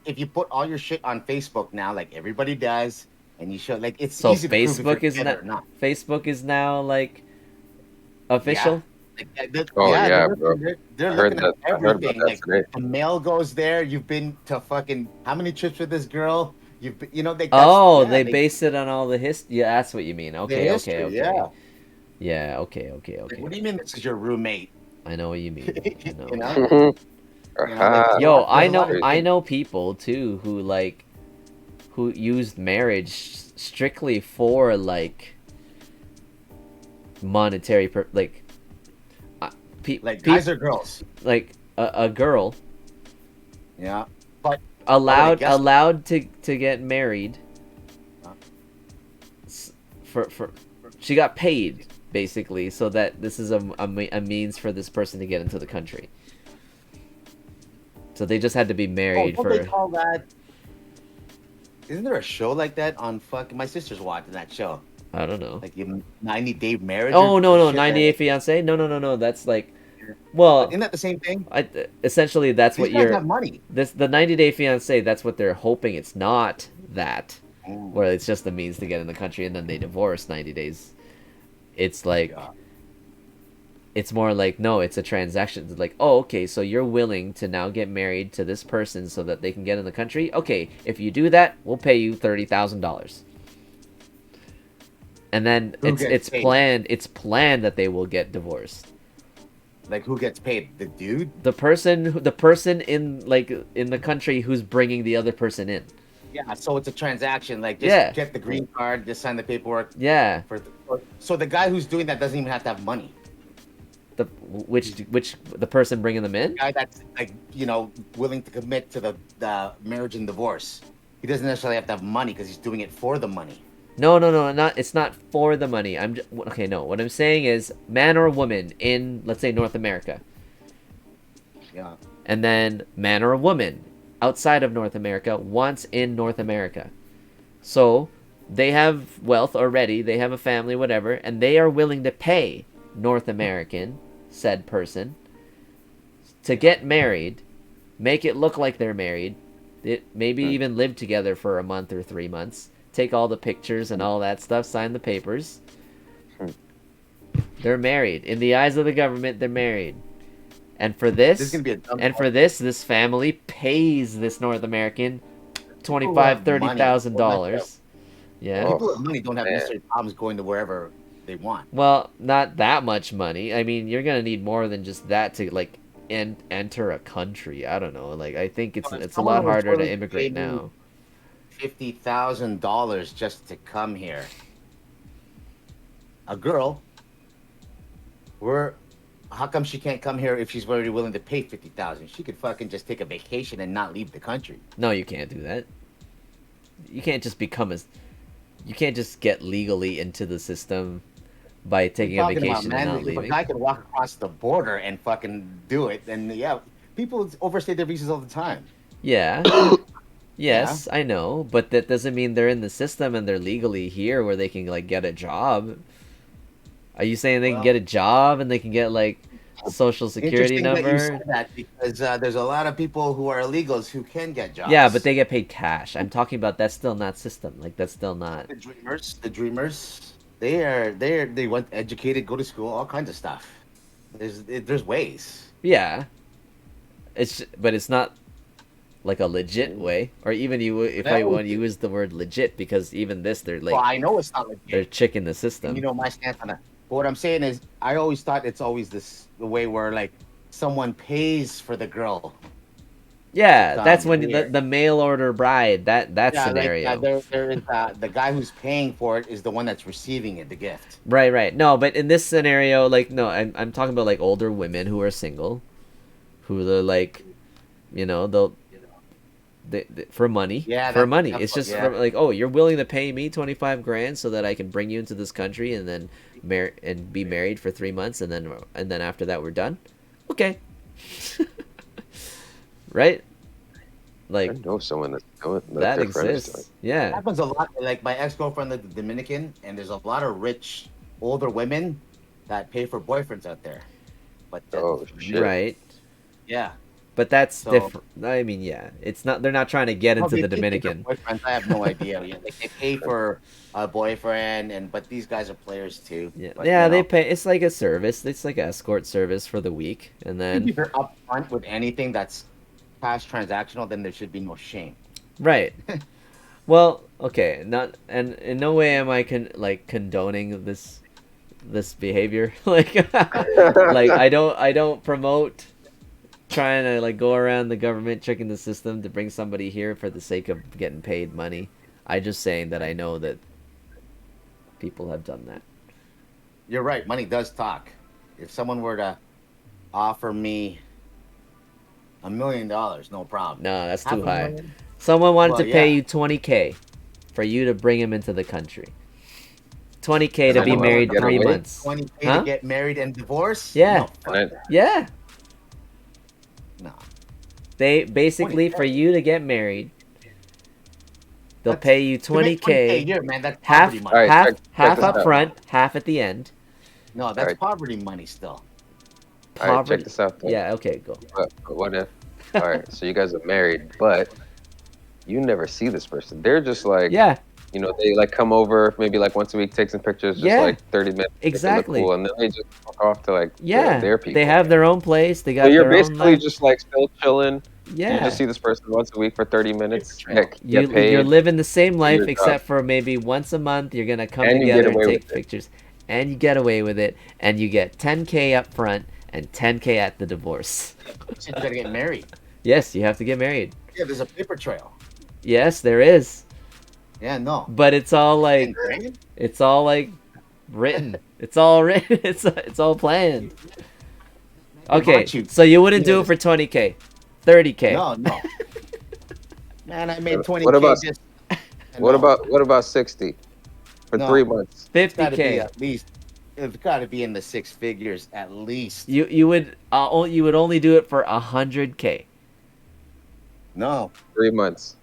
if you put all your shit on Facebook now, like everybody does, and you show like it's So easy to prove if you're together or not. Facebook is now like Yeah. official. Like, Oh yeah, they're bro. looking, they're I heard looking at that. I heard about everything. that Like today. the mail goes there. You've been to fucking how many trips with this girl? Like Oh, yeah, they base it on all the history. Yeah, that's what you mean. the Okay, okay, history. okay. Yeah. Yeah, okay, okay, Like, okay. what do you mean this is your roommate? I know what you mean. I know. You know, like Aha. Yo, there's a lot of I know people too who used marriage strictly for like monetary like like guys or girls. like a girl Yeah, but allowed guess- allowed to get married Huh? for she got paid basically so that this is a means for this person to get into the country. So they just had to be married don't for. they call that? Isn't there a show like that on fucking? My sister's watching that show, I don't know. like your 90-day marriage. Oh or no, shit 98 fiance. No. That's like, well, Isn't that the same thing? essentially that's These what guys you're. have money. The 90-day fiance. That's what they're hoping. It's not that, Mm. where it's just a means to get in the country and then they divorce 90 days. It's like. Yeah. It's more like, no, it's a transaction. It's like, oh, okay, so you're willing to now get married to this person so that they can get in the country? Okay, if you do that, we'll pay you $30,000. And then Who it's gets paid? planned that they will get divorced. Like who gets paid? The dude? The person in the country who's bringing the other person in. Yeah. So it's a transaction. Like just Yeah. get the green card, just sign the paperwork. Yeah. So the guy who's doing that doesn't even have to have money. Which the person bringing them in? The guy that's like willing to commit to the marriage and divorce. He doesn't necessarily have to have money because he's doing it for the money. No, it's not for the money. Okay, no. What I'm saying is man or woman in, let's say, North America. Yeah. And then man or woman outside of North America wants in North America. So they have wealth already, they have a family, whatever, and they are willing to pay North American, said person, to get married, make it look like they're married, maybe even live together for a month or 3 months, take all the pictures and all that stuff, sign the papers. They're married. In the eyes of the government, they're married. And for This is gonna be a dumb this family pays this North American $25,000-$30,000. Yeah. Oh, people with money don't have man. necessarily problems going to wherever they want. Well, not that much money. I mean, you're gonna need more than just that to like enter a country. I don't know. Like, I think it's a lot harder to immigrate now. $50,000 just to come here. a girl, we're how come she can't come here if she's already willing to pay 50,000? She could fucking just take a vacation and not leave the country. No, you can't do that. You can't just become a. You can't just get legally into the system by taking a vacation and not If a leaving. guy can walk across the border and fucking do it, then yeah, people overstay their visas all the time. Yeah. Yes, I know, but that doesn't mean they're in the system and they're legally here where they can like get a job. Are you saying they can get a job and they can get like a social security Interesting number? that you said that because there's a lot of people who are illegals who can get jobs. Yeah, but they get paid cash. I'm talking about that's still not system. Like that's still not. The dreamers, they went educated, go to school, all kinds of stuff. There's ways. Yeah. But it's not like a legit way, or even I want to use the word legit, because even this they're like. Well, I know it's not legit. They're chicking the system. You know my stance on that. But what I'm saying is, I always thought it's always the way where like someone pays for the girl. Yeah, that's when the mail order bride, that scenario. Like, there is the guy who's paying for it is the one that's receiving it, the gift. Right. No, but in this scenario, like, no, I'm talking about like older women who are single, who they're like, you know, they for money. Yeah, for money. It's just for, like, oh, you're willing to pay me 25 grand so that I can bring you into this country and then be married for 3 months and then after that we're done. Okay. Right? Like, I know someone that's doing that exists. Yeah, it happens a lot. Like my ex-girlfriend, the Dominican, and there's a lot of rich older women that pay for boyfriends out there. But shit. Right. Yeah. But that's different. I mean, yeah, it's not. They're not trying to get into the Dominican. Boyfriends, I have no idea. Yeah, like they pay for a boyfriend, but these guys are players too. Yeah, but, they pay. It's like a service. It's like an escort service for the week, and then if you're upfront with anything that's cash transactional, then there should be no shame. Right. Well, okay, not, and in no way am I condoning this behavior. like I don't promote trying to like go around the government tricking the system to bring somebody here for the sake of getting paid money. I just saying that I know that people have done that. You're right. Money does talk. If someone were to offer me $1 million, no problem. No, that's too high. Someone wanted to pay you $20K for you to bring him into the country. $20K to be married 3 months. $20K to get married and divorce? Yeah. No, yeah. No. They basically, for you to get married, they'll pay you $20K. A year, man. That's poverty money. Half up front, half at the end. No, that's poverty money still. All right, check this out. Though. Yeah, okay, go. But what if? All right, so you guys are married, but you never see this person. They're just like, you know, they like come over maybe like once a week, take some pictures, just like 30 minutes. Exactly. Cool, and then they just walk off to like their people. They have their own place. They got. So you're basically just like still chilling. Yeah. You just see this person once a week for 30 minutes. You're living the same life, except for maybe once a month you're gonna come together and take pictures, and you get away with it, and you get $10K up front and $10K at the divorce. You gotta get married. Yes, you have to get married. Yeah, there's a paper trail. Yes, there is. Yeah, no. But it's all like written. It's all written. It's all planned. Okay, so you wouldn't do it for $20K, $30K. No. Man, I made $20K. What about 60 for 3 months? $50K at least. It's got to be in the six figures at least. You would only do it for $100K. No. 3 months.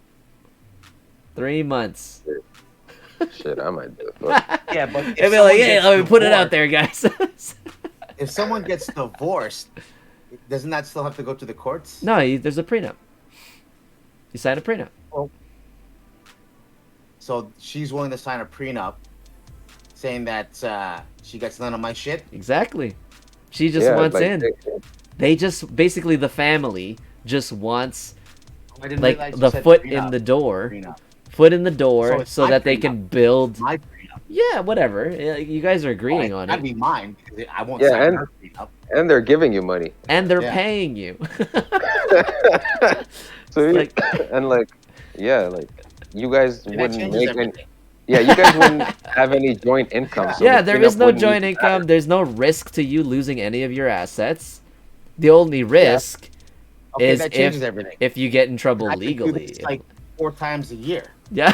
3 months. Shit, I might do it. Yeah, but it'd be like, hey, let me put it out there, guys. If someone gets divorced, doesn't that still have to go to the courts? No, there's a prenup. You sign a prenup. Well, so she's willing to sign a prenup, saying that she gets none of my shit. Exactly. She just wants in. They just basically the family just wants like the foot in the door. Foot in the door so that they can build. My prenup. Yeah, whatever. You guys are agreeing on it. That'd be mine. I won't sign her prenup. And they're giving you money. And they're paying you. So you guys wouldn't make any. Yeah, you guys wouldn't have any joint income, so Yeah, the there is prenup no wouldn't joint even income. matter. There's no risk to you losing any of your assets. The only Yeah. risk Okay, is that changes everything. if you get in And trouble I can do this legally. like 4 times a year. Yeah.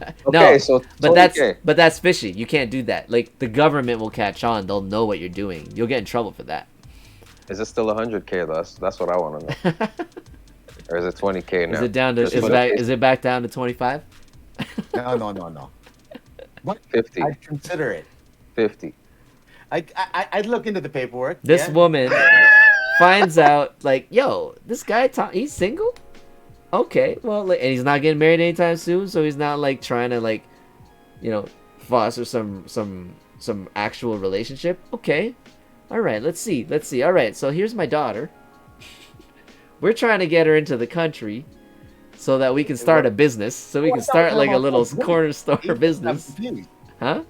Okay, No, so but 20K. that's fishy. You can't do that. Like the government will catch on. They'll know what you're doing. You'll get in trouble for that. Is it still 100K? That's what I want to know. Or is it 20K Is now? it down to Just for the case. is it back down to 25? No. But 50. I'd consider it. 50. I'd look into the paperwork. This yeah. woman finds out like, yo, this guy he's single? Okay, well, like, and he's not getting married anytime soon, so he's not like trying to like, foster some actual relationship. Okay, all right, let's see. All right, so here's my daughter. We're trying to get her into the country so that we can start a business, so we can start like a little corner store business. Huh?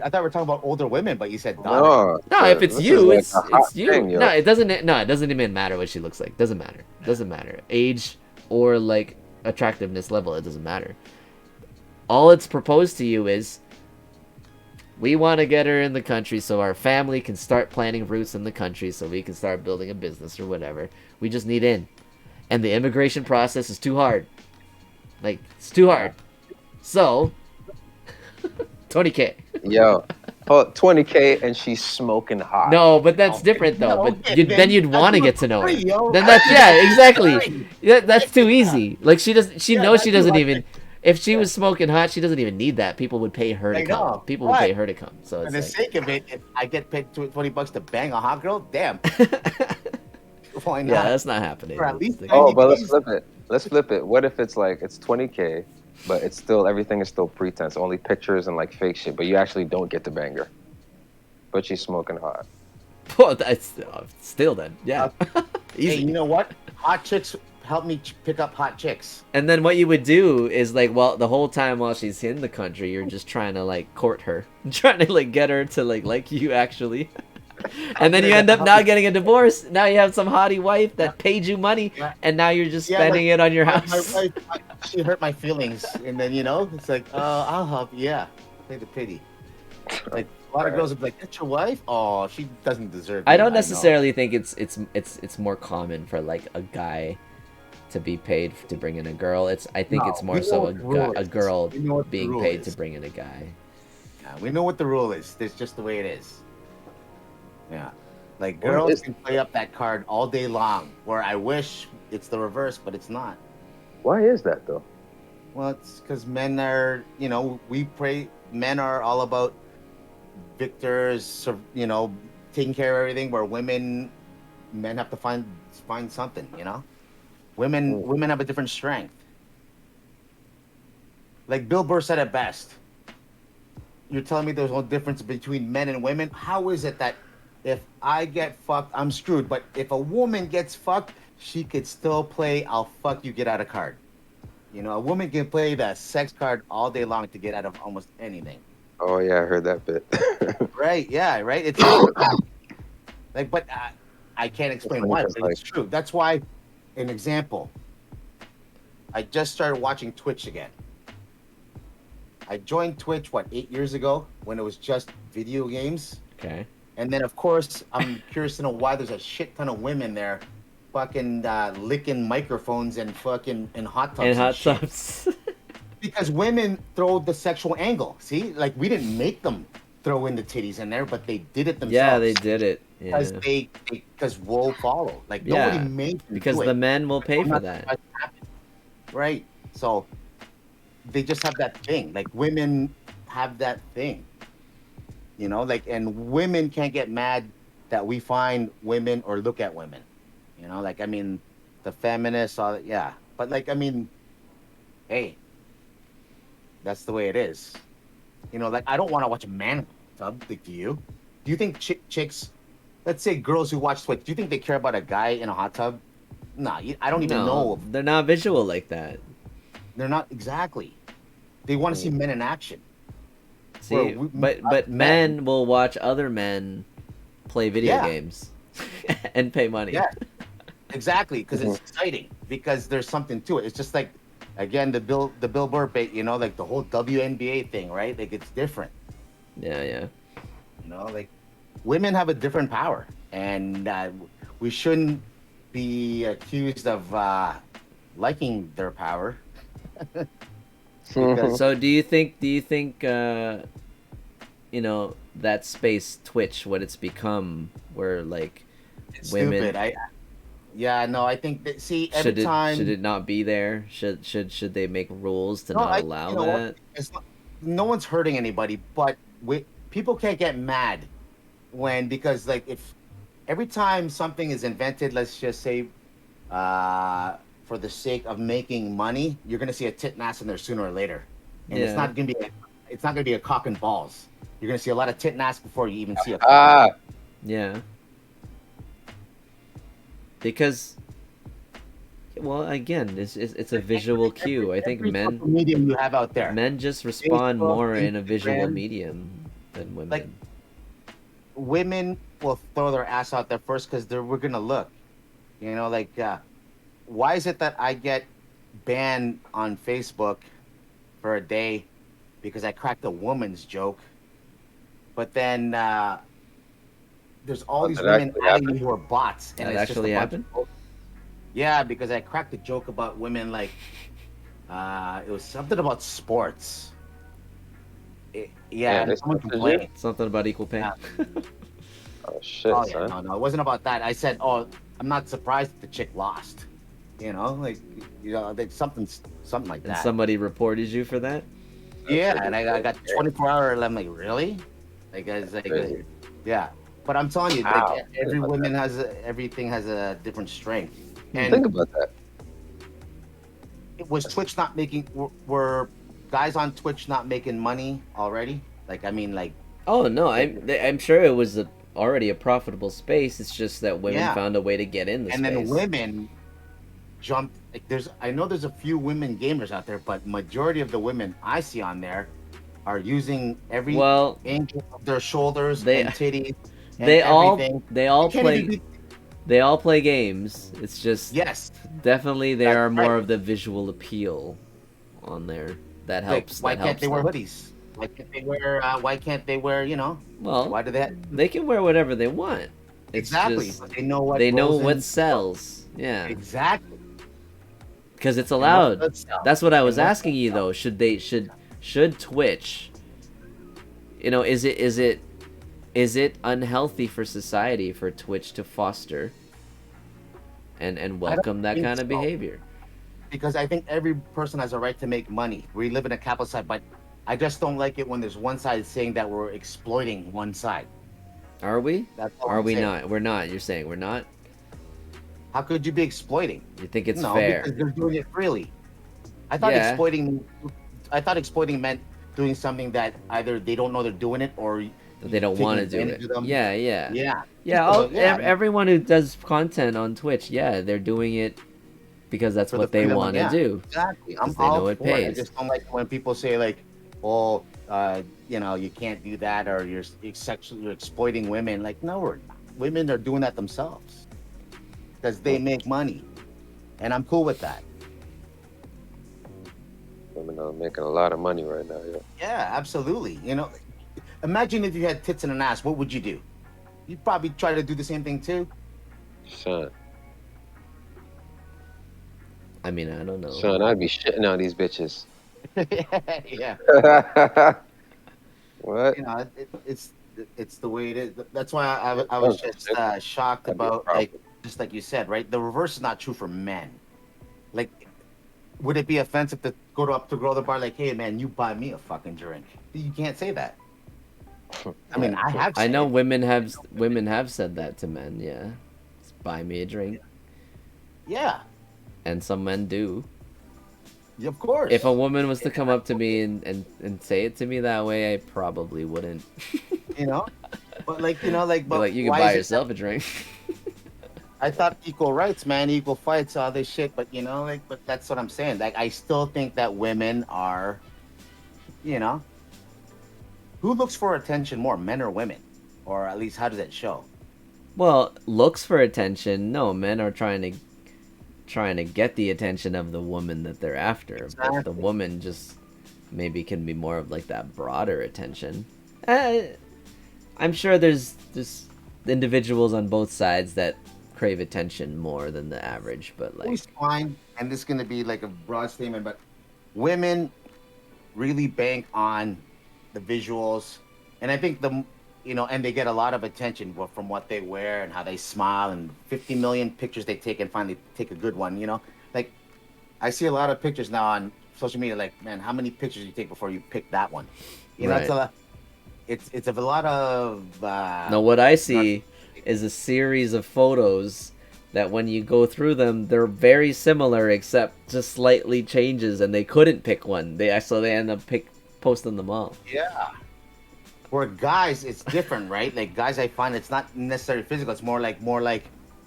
I thought we were talking about older women, but you said daughter. No. No, if it's this you, is like a hot it's you. thing, yo. No, it doesn't. No, it doesn't even matter what she looks like. Doesn't matter. Doesn't matter. Age or like attractiveness level. It doesn't matter. All it's proposed to you is, we want to get her in the country so our family can start planting roots in the country, so we can start building a business or whatever. We just need in, and the immigration process is too hard. Like it's too hard. So, 20K. Yo. Oh, 20K and she's smoking hot. No, but that's different though. No, But okay, then you'd that's want to even get to know her. free, yo. Then that's exactly. Free. Yeah, that's too easy. Like she knows she that's doesn't too even. much. If she was smoking hot, she doesn't even need that. People would pay her to I come. know, People would pay but her to come. So For it's the like, sake of it, if I get paid $20 to bang a hot girl, damn, why not? yeah, that's not happening. For at least It's like- Oh, but let's Please. flip it. Let's flip it. What if it's like it's 20K, but it's still everything is still pretense, only pictures and like fake shit, but you actually don't get to bang her, but she's smoking hot. well, that's still then. Yeah, Hey, easy. you know what? Hot chicks help me pick up hot chicks. And then what you would do is like, well, the whole time while she's in the country, you're just trying to like court her, trying to like get her to like you actually. And then you end up not getting a divorce. Now you have some hottie wife that paid you money, and now you're just spending it on your My house. wife, she hurt my feelings, and then it's like, I'll help. Yeah, play the pity. Like a lot of girls would be like, "That's your wife? Oh, she doesn't deserve." I you." don't know. necessarily think it's more common for like a guy to be paid to bring in a girl. I think No, it's more we know so what the rule a is. girl We know what the being rule paid is. to bring in a guy. Yeah, we know what the rule is. It's just the way it is. Yeah, like What girls is- can play up that card all day long. Where I wish it's the reverse, but it's not. Why is that though? Well, it's because men are, men are all about victors, taking care of everything. Where men have to find something. Women have a different strength. Like Bill Burr said it best. You're telling me there's no difference between men and women? How is it that if I get fucked, I'm screwed, but if a woman gets fucked, she could still play "I'll fuck you, get out of" card? A woman can play the sex card all day long to get out of almost anything. Oh yeah, I heard that bit. Right? Yeah. Right. It's like, but I can't explain why, but it's true. That's why, an example. I just started watching Twitch again. I joined Twitch 8 years ago when it was just video games, Okay. and then of course I'm curious to know why there's a shit ton of women there, fucking licking microphones and fucking in hot tubs. And hot shit. tubs. Because women throw the sexual angle. See, like we didn't make them throw in the titties in there, but they did it themselves. yeah, they did it. Yeah. Because because we'll follow. Like Yeah, nobody made them because do the it. men will pay I'm for not that. surprised it happened. Right. So they just have that thing. Like women have that thing. And women can't get mad that we find women or look at women. The feminists, all that, yeah. But hey, that's the way it is. I don't want to watch a man tub. Like, do you? Do you think chicks, let's say girls who watch Twitch, do you think they care about a guy in a hot tub? Nah, I don't even know. They're not visual like that. They're not exactly. They want to see men in action. See, but men will watch other men play video Yeah. games and pay money. Yeah, exactly. Because it's exciting. Because there's something to it. It's just like again, the billboard bait, you know, like the whole WNBA thing, right? Like it's different. Yeah, yeah. You know, like women have a different power, and we shouldn't be accused of liking their power. Because So do you think you know, that space Twitch, what it's become, where like it's women stupid. Yeah, no, I think that, see, every should time. it not be there? Should they make rules to No, not allow you know what? that? It's not, no one's hurting anybody, but people can't get mad when, because like if every time something is invented, let's just say, uh, for the sake of making money, you're gonna see a tit and ass in there sooner or later, and Yeah. it's not gonna be a cock and balls. You're gonna see a lot of tit and ass before you even see a cock. Ah, Yeah. Because, well, again, it's a visual cue. I think Every social medium you have out there, men just respond Facebook, more in a visual Instagram, medium than like women. women will throw their ass out there first because we're gonna look. You know, like why is it that I get banned on Facebook for a day because I cracked a woman's joke, but then there's all oh, these that women actually adding happened. me who are bots, and That it's just a actually bunch happened? of. Yeah, because I cracked a joke about women, like it was something about sports. Yeah, Damn, they and someone censored you? complained. Something about equal pay. Yeah. Oh shit, Oh yeah, son. no, it wasn't about that. I said, oh, I'm not surprised that the chick lost. You know, like like something like And that. somebody reported you for that? Yeah, That's and I got ridiculous. 24-hour. I'm like, really? Like, I was like, Crazy. yeah. But I'm telling you, like, Wow. Think every about that. woman everything has a different strength. Hmm. And Think about that. it was Twitch not making were guys on Twitch not making money already? Like, I mean, Oh no, like, I'm sure it was already a profitable space. It's just that women yeah. found a way to get in the And then space. women jumped. Like, I know there's a few women gamers out there, but majority of the women I see on there are using every Well, angle of their shoulders they and titties and they all everything. they You all can't even play be. they all play games. It's just Yes, definitely that's there are more right. of the visual appeal on there that Like, helps why that can't helps they wear them. hoodies? Why can't they wear? Why can't they wear? You know, Well, why do they? they can wear whatever they want. It's Exactly, just but they know what they know goes what in. sells. Yeah, Exactly, because it's and what allowed. does sell, That's what I and was what asking you though. Should Twitch, you know, is it unhealthy for society for Twitch to foster and I don't welcome that think kind of so, behavior? because I think every person has a right to make money. We live in a capital side, but I just don't like it when there's one side saying that we're exploiting one side. Are we? That's all Are I'm we saying. not? We're not. You're saying we're not? How could you be exploiting? You think it's No, fair? because they're doing it freely. I thought Yeah, exploiting. I thought exploiting meant doing something that either they don't know they're doing it or that they don't want taking to do advantage it. of them. Yeah, yeah. Yeah. Yeah, So yeah, everyone who does content on Twitch, yeah, they're doing it because that's for the what they freedom of, want to yeah, do. exactly. I'm Because they all know it for it. I pays. just don't like when people say like, "Oh, you can't do that," or you're exploiting women. Like, no, we're not. Women are doing that themselves because they make money, and I'm cool with that. Women are making a lot of money right now. Yeah. Yeah, absolutely. You know, imagine if you had tits and an ass. What would you do? You'd probably try to do the same thing too. Son, I mean, I don't know. son, I'd be shitting on these bitches. Yeah, What? you know, it's the way it is. That's why I was Sons, just bitch. shocked That'd be a about, like, problem. just like you said, right? The reverse is not true for men. Like, would it be offensive to go up to girl at the bar like, "Hey man, you buy me a fucking drink"? You can't say that. I mean, I have I said know it. women have said that to men, yeah. Just buy me a drink. Yeah, And some men do. of course. If a woman was to come up to me and say it to me that way, I probably wouldn't. You know, but like, Be but like, you can why buy is it that yourself a drink. I thought equal rights, man, equal fights, all this shit, but but that's what I'm saying. Like, I still think that women are, you know, who looks for attention more, men or women? Or at least how does it show? Well, looks for attention. No, men are trying to trying to get the attention of the woman that they're after, but the Exactly. woman just maybe can be more of like that broader attention. Uh, I'm sure there's individuals on both sides that crave attention more than the average, but like, Always find, and this is going to be like a broad statement, but women really bank on the visuals, and I think and they get a lot of attention from what they wear and how they smile, and 50 million pictures they take and finally take a good one. Like I see a lot of pictures now on social media. Like, man, how many pictures you take before you pick that one? It's right. it's a lot of Now, what I not see is a series of photos that when you go through them, they're very similar except just slightly changes, and they couldn't pick one. They end up posting them all. yeah. For guys, it's different, right? Like guys, I find it's not necessarily physical. It's more like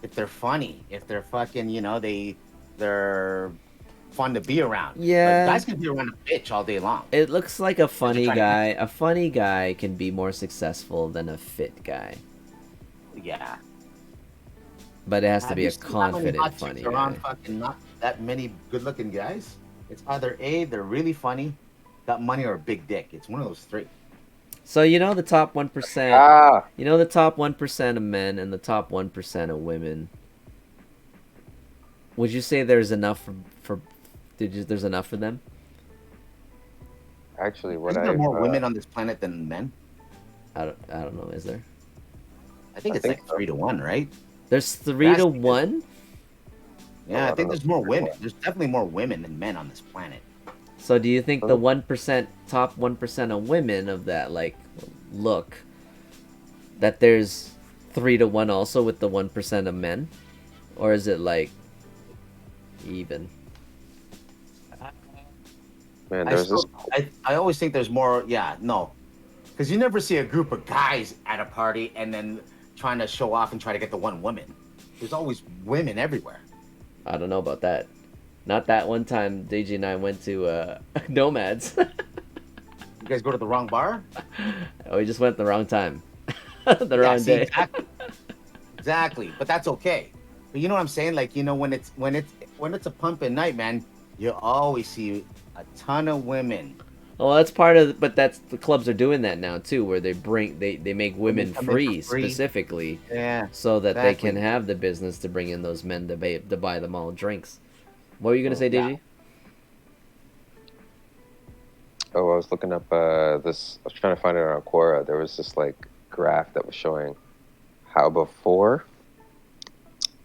if they're funny, if they're fucking, they're fun to be around. But Yeah, guys can be around a bitch all day long. it looks like a If they're funny trying to guy. A funny guy can be more successful than a fit guy, yeah. but it has to Have be you a seen how many confident hot chicks funny around guy. fucking not that many good looking guys? It's either A, they're really funny, got money, or a big dick. It's one of those three. So you know the top 1%. Ah, You know the top 1% of men and the top 1% of women. Would you say there's enough there's enough for them? actually, what Isn't there I've more women on this planet than men? I don't know. Is there? I think I it's think like so. 3 to 1, right? There's three There has to to be, 'cause- one. yeah, Oh, I I don't think know. there's more women. There's definitely more women than men on this planet. So do you think the Oh, 1% top 1% of women of that like look that there's 3 to 1 also with the 1% of men, or is it like even? man, I there's this. still, I always think there's more. Yeah, no, because you never see a group of guys at a party and then trying to show off and try to get the one woman. There's always women everywhere. I don't know about that. Not that one time Deji and I went to Nomads. You guys go to the wrong bar. We just went the wrong time. The Yeah, wrong see, day. exactly. But that's okay. But you know what I'm saying? Like, when it's a pumping night, man, you always see a ton of women. Well, that's part of, but that's the clubs are doing that now too, where they make Women women come in for free free. specifically, Yeah, so that they can exactly. have the business to bring in those men to buy them all drinks. What were you gonna say, Yeah. Deji? Oh, I was looking up this. I was trying to find it on Quora. There was this like graph that was showing how before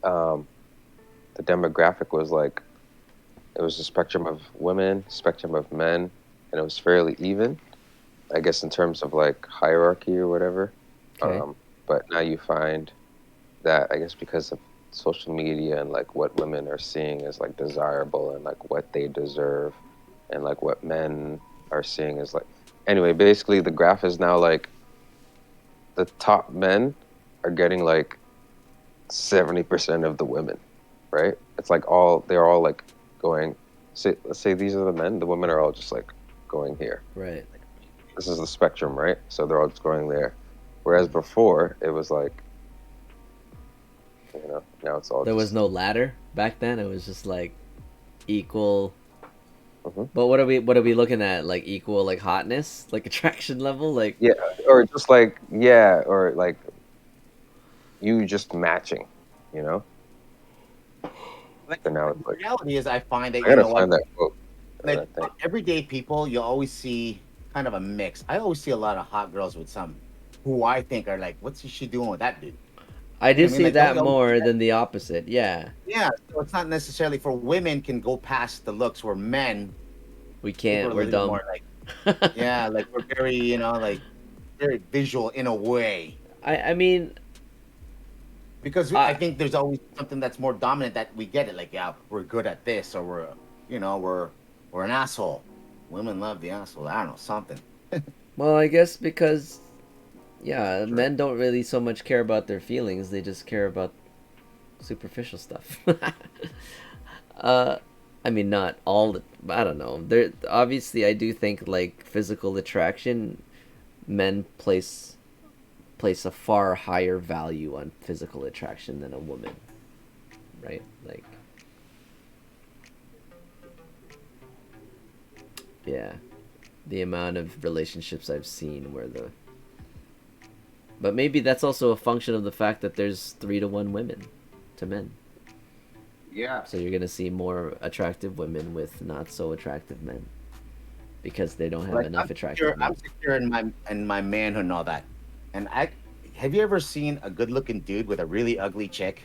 um, the demographic was like it was a spectrum of women, spectrum of men, and it was fairly even. I guess in terms of like hierarchy or whatever. Okay. But now you find that I guess because of social media and like what women are seeing as like desirable and like what they deserve and like what men are seeing as like anyway, basically the graph is now like the top men are getting like 70% of the women, right? It's like they're all like going let's say these are the men, the women are all just like going here. Right. This is the spectrum, right? So they're all just going there. Whereas before it was like, now it's all There was just no ladder back then. It was just like equal. mhm. But what are we looking at? Like equal like hotness, like attraction level, like Yeah, or just like yeah, or like you just matching, you know. Like, So now the it's like reality is, I find that I gotta find that quote. like That thing. everyday people, you always see kind of a mix. I always see a lot of hot girls with some who I think are like, what's she doing with that dude? I You know do what I mean? see Like, don't that you always see more that? than the opposite. Yeah, Yeah. So it's not necessarily for women can go past the looks, where men, we I think we're can't. a We're little bit dumb. more like, yeah, like we're very, like very visual in a way. I mean, Because I I think there's always something that's more dominant that we get it. Like, yeah, we're good at this, or we're an asshole. Women love the asshole. I don't know, something. well, I guess because yeah, Sure. men don't really so much care about their feelings. They just care about superficial stuff. uh, I mean, not all. I don't know. There obviously, I do think like physical attraction, men place a far higher value on physical attraction than a woman, right? Like Yeah, the amount of relationships I've seen where but maybe that's also a function of the fact that there's 3-to-1 women to men. Yeah. So you're gonna see more attractive women with not so attractive men because they don't have Like enough attractive men. I'm secure in my manhood and all that. And I have you ever seen a good looking dude with a really ugly chick?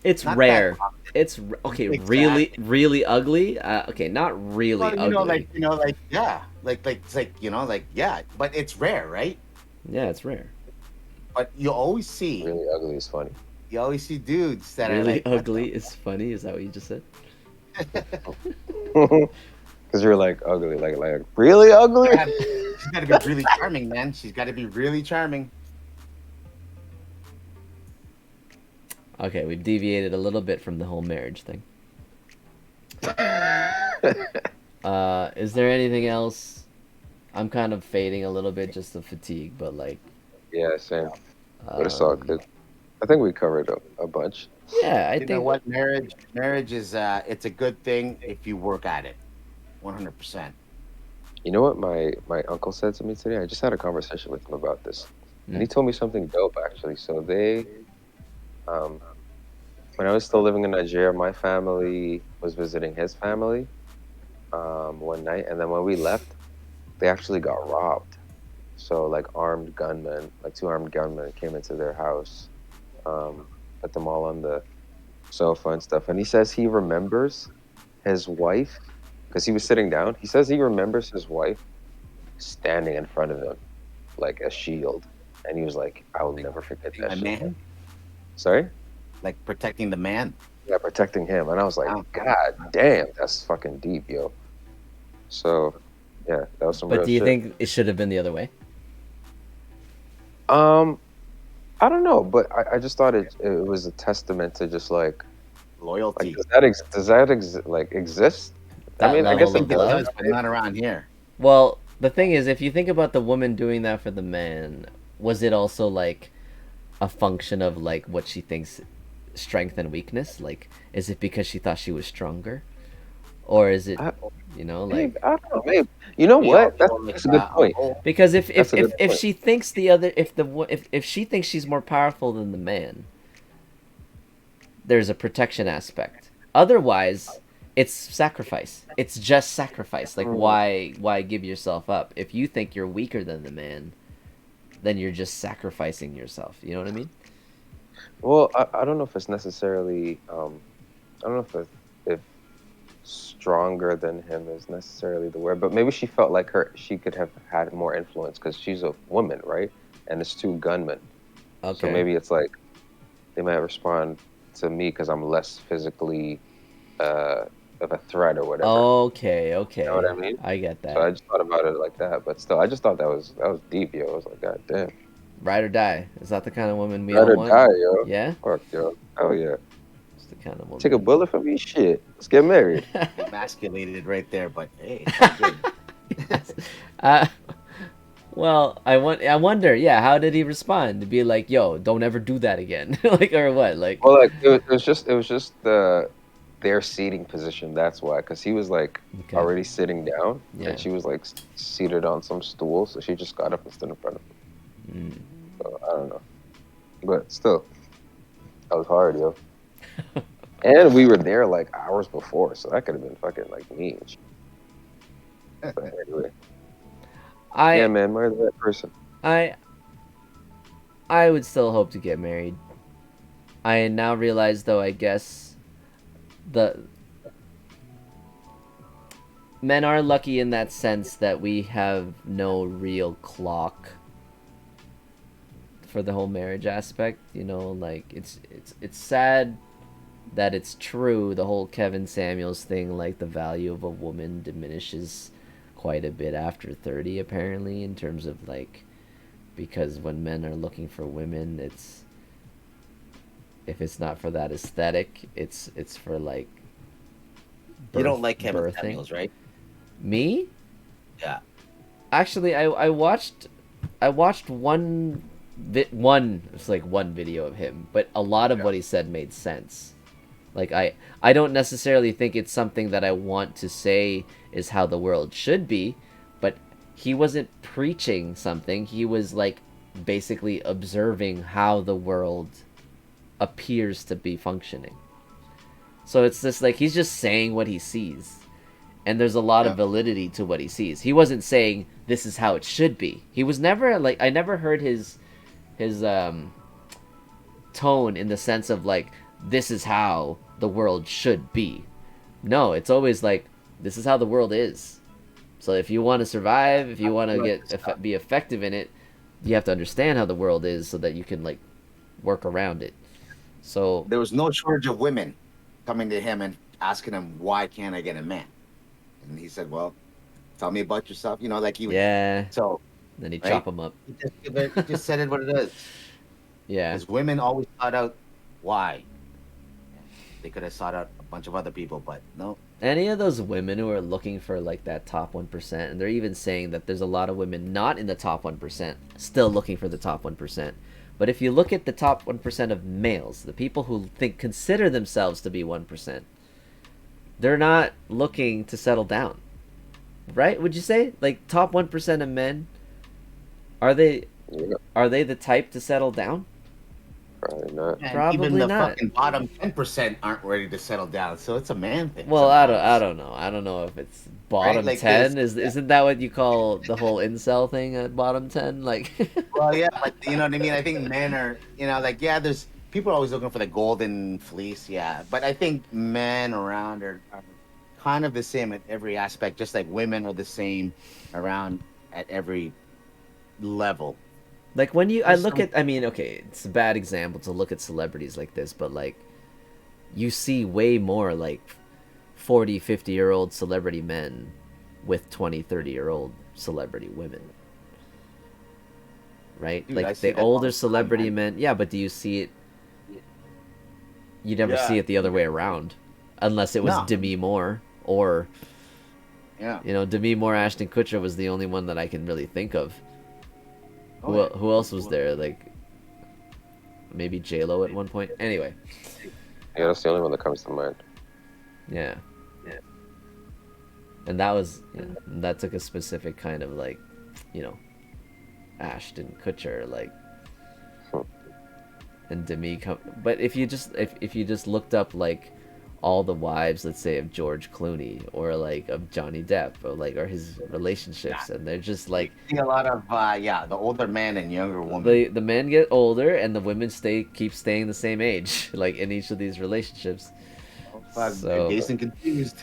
It's Not that rare. Okay, really, exactly. really ugly. Okay, not really Well, you know, ugly. yeah, it's like yeah, but it's rare, right? Yeah, it's rare. But Really ugly is funny. you always see dudes that are Really like, what ugly is funny. Is that what you just said? the? Because you're like ugly, like really ugly. She's got to be really charming, man. She's got to be really charming. Okay, we've deviated a little bit from the whole marriage thing. Is there anything else? I'm kind of fading a little bit just of fatigue, but like, Yeah, same. But it's all um, good. I think we covered a bunch. yeah, I You know think what? Marriage is it's a good thing if you work at it, 100%. You know what my uncle said to me today? I just had a conversation with him about this, and he told me something dope actually. So um, when I was still living in Nigeria, my family was visiting his family one night, and then when we left, they actually got robbed. So like armed gunmen, like two armed gunmen came into their house, put them all on the sofa and stuff. And he says he remembers his wife because he was sitting down. He says he remembers his wife standing in front of him like a shield, and he was like, "I will never forget Protecting that my shit." man, Sorry, like protecting the man. yeah, protecting him, and I was like, Wow. "God damn, that's fucking deep, yo." So, yeah, that was some But real do you shit. think it should have been the other way? Um, I don't know, but I just thought it was a testament to just like Loyalty. does that like exist? I That mean, I I guess level it of think it does. love? does, but not around here. Well, the thing is, if you think about the woman doing that for the man, was it also like a function of like what she thinks strength and weakness? Like, is it because she thought she was stronger? Or is it, I, like, maybe I don't know. Maybe you know We what? all That's feel like that's a good a point. role. because if That's a good if point. she thinks the other if she thinks she's more powerful than the man, there's a protection aspect. Otherwise, it's sacrifice. It's just sacrifice. Like Mm. why give yourself up? If you think you're weaker than the man, then you're just sacrificing yourself. You know what I mean? Well, I don't know if it's necessarily I don't know if stronger than him is necessarily the word, but maybe she felt like she could have had more influence because she's a woman, right? And it's two gunmen, so Okay. maybe it's like they might respond to me because I'm less physically uh, of a threat or whatever. Okay, You know what okay. I mean? I get So that. I just thought about it like that, but still, I just thought that was deep, yo. I was like, God damn, Ride or die. Is that the kind of woman we ride all or want? die, yo. Yeah? Fuck, yo. Oh yeah, It's the kind of take a woman. bullet for me, shit. Let's get married. Emasculated right there, but hey, it's all good. Yes. Uh, well, I wonder, yeah, how did he respond? To be like, yo, don't ever do that again. Like, or what? Like, Well, like it was just their seating position. That's why, because he was like okay. already sitting down, Yeah. and she was like seated on some stool, so she just got up and stood in front of him. Mm. So I don't know, but still, that was hard, yo. And we were there like hours before, so that could have been fucking like me. And shit. But anyway, yeah, I man, marry the right person. I I would still hope to get married. I now realize though, I guess the men are lucky in that sense that we have no real clock for the whole marriage aspect, like it's sad that it's true, the whole Kevin Samuels thing, like the value of a woman diminishes quite a bit after 30 apparently, in terms of like, because when men are looking for women, it's, if it's not for that aesthetic, it's for like You don't like Kevin birthing. Samuels, right? Me? Yeah. Actually, I watched one, it's like one video of him, but a lot of what he said made sense. Like I don't necessarily think it's something that I want to say is how the world should be, but he wasn't preaching something. He was like basically observing how the world appears to be functioning. So it's just like he's just saying what he sees. And there's a lot of validity to what he sees. He wasn't saying this is how it should be. He was never like, I never heard his tone in the sense of like, this is how the world should be. No, it's always like, this is how the world is. So if you want to survive, if you want to be effective in it, you have to understand how the world is so that you can like work around it. So there was no shortage of women coming to him and asking him, why can't I get a man? And he said, well, tell me about yourself. You know, like he would. yeah. So Then he right? chop them up. He just said it what it is. Yeah. Because women always sought out why. They could have sought out a bunch of other people, but no. Any of those women who are looking for like that top 1%, and they're even saying that there's a lot of women not in the top 1% still looking for the top 1%. But if you look at the top 1% of males, the people who consider themselves to be 1%, they're not looking to settle down. Right? Would you say? Like top 1% of men, are they the type to settle down? Probably not. And Probably even the not. fucking bottom 10% aren't ready to settle down. So it's a man thing. Well, sometimes. I don't know. I don't know if it's bottom Like 10. this. Isn't that what you call the whole incel thing at bottom 10? Like Well, yeah, but you know what I mean? I think men are, you know, like, yeah, there's people are always looking for the golden fleece, yeah. But I think men around are kind of the same at every aspect, just like women are the same around at every level. Like when I look at, I mean, okay, it's a bad example to look at celebrities like this, but like you see way more like 40, 50-year-old celebrity men with 20, 30-year-old celebrity women. Right? Dude, I like see the that all older the time, celebrity man. men. Yeah, but do you see it? You never Yeah. see it the other way around. Unless it was No. Demi Moore or, Yeah. you know, Demi Moore, Ashton Kutcher was the only one that I can really think of. Oh, Who else was there? Like, maybe J-Lo at one point? Anyway. Yeah, that's the only one that comes to mind. Yeah. And that was, that took a specific kind of like, you know, Ashton Kutcher, like, and Demi. But if you just looked up like all the wives, let's say, of George Clooney or like of Johnny Depp or his relationships, and they're just like See a lot of the older man and younger woman. the men get older and the women keep staying the same age, like in each of these relationships. So Dazed and confused.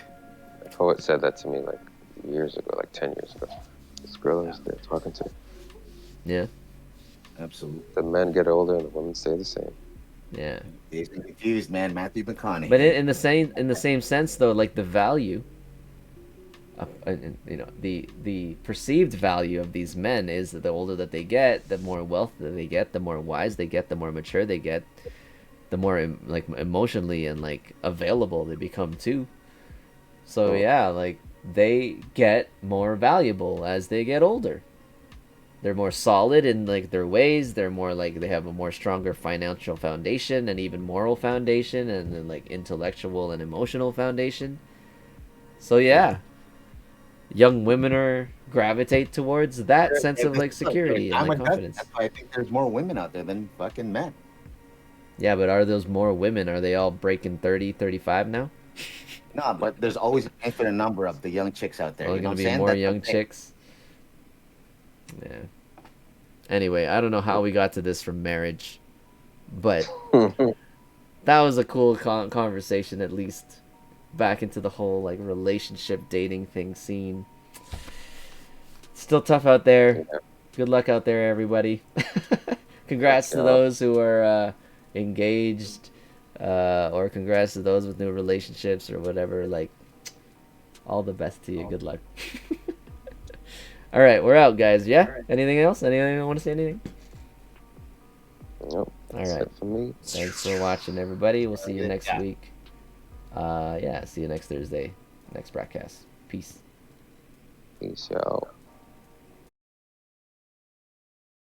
A poet said that to me like years ago, like 10 years ago. This girl I was there talking to. yeah, Absolutely. The men get older and the women stay the same. yeah. Dazed and confused, man. Matthew McConaughey. But in the same sense though, like the value, you know, the perceived value of these men is that the older that they get, the more wealth that they get, the more wise they get, the more mature they get, the more like emotionally and like available they become too. So yeah, like they get more valuable as they get older. They're more solid in like their ways. They're more like they have a more stronger financial foundation and even moral foundation and then like intellectual and emotional foundation. So yeah, young women gravitate towards that sense of like security and like confidence. That's why I think there's more women out there than fucking men. Yeah, but are those more women? Are they all breaking 30, 35 now? No, but there's always an infinite number of the young chicks out there. Are You know there what I'm gonna be saying? more That's the young thing. chicks? Yeah. Anyway, I don't know how we got to this from marriage, but that was a cool conversation, at least back into the whole like relationship dating thing scene. Still tough out there. Good luck out there, everybody. Congrats to those who are engaged, or congrats to those with new relationships or whatever. Like, all the best to you. Good luck. All right, we're out, guys. Yeah. Anything else? Anything want to say? Anything? Nope. That's right. it for me. Thanks for watching, everybody. We'll see you next week. Yeah, see you next Thursday, next BrackCast. Peace. Peace out.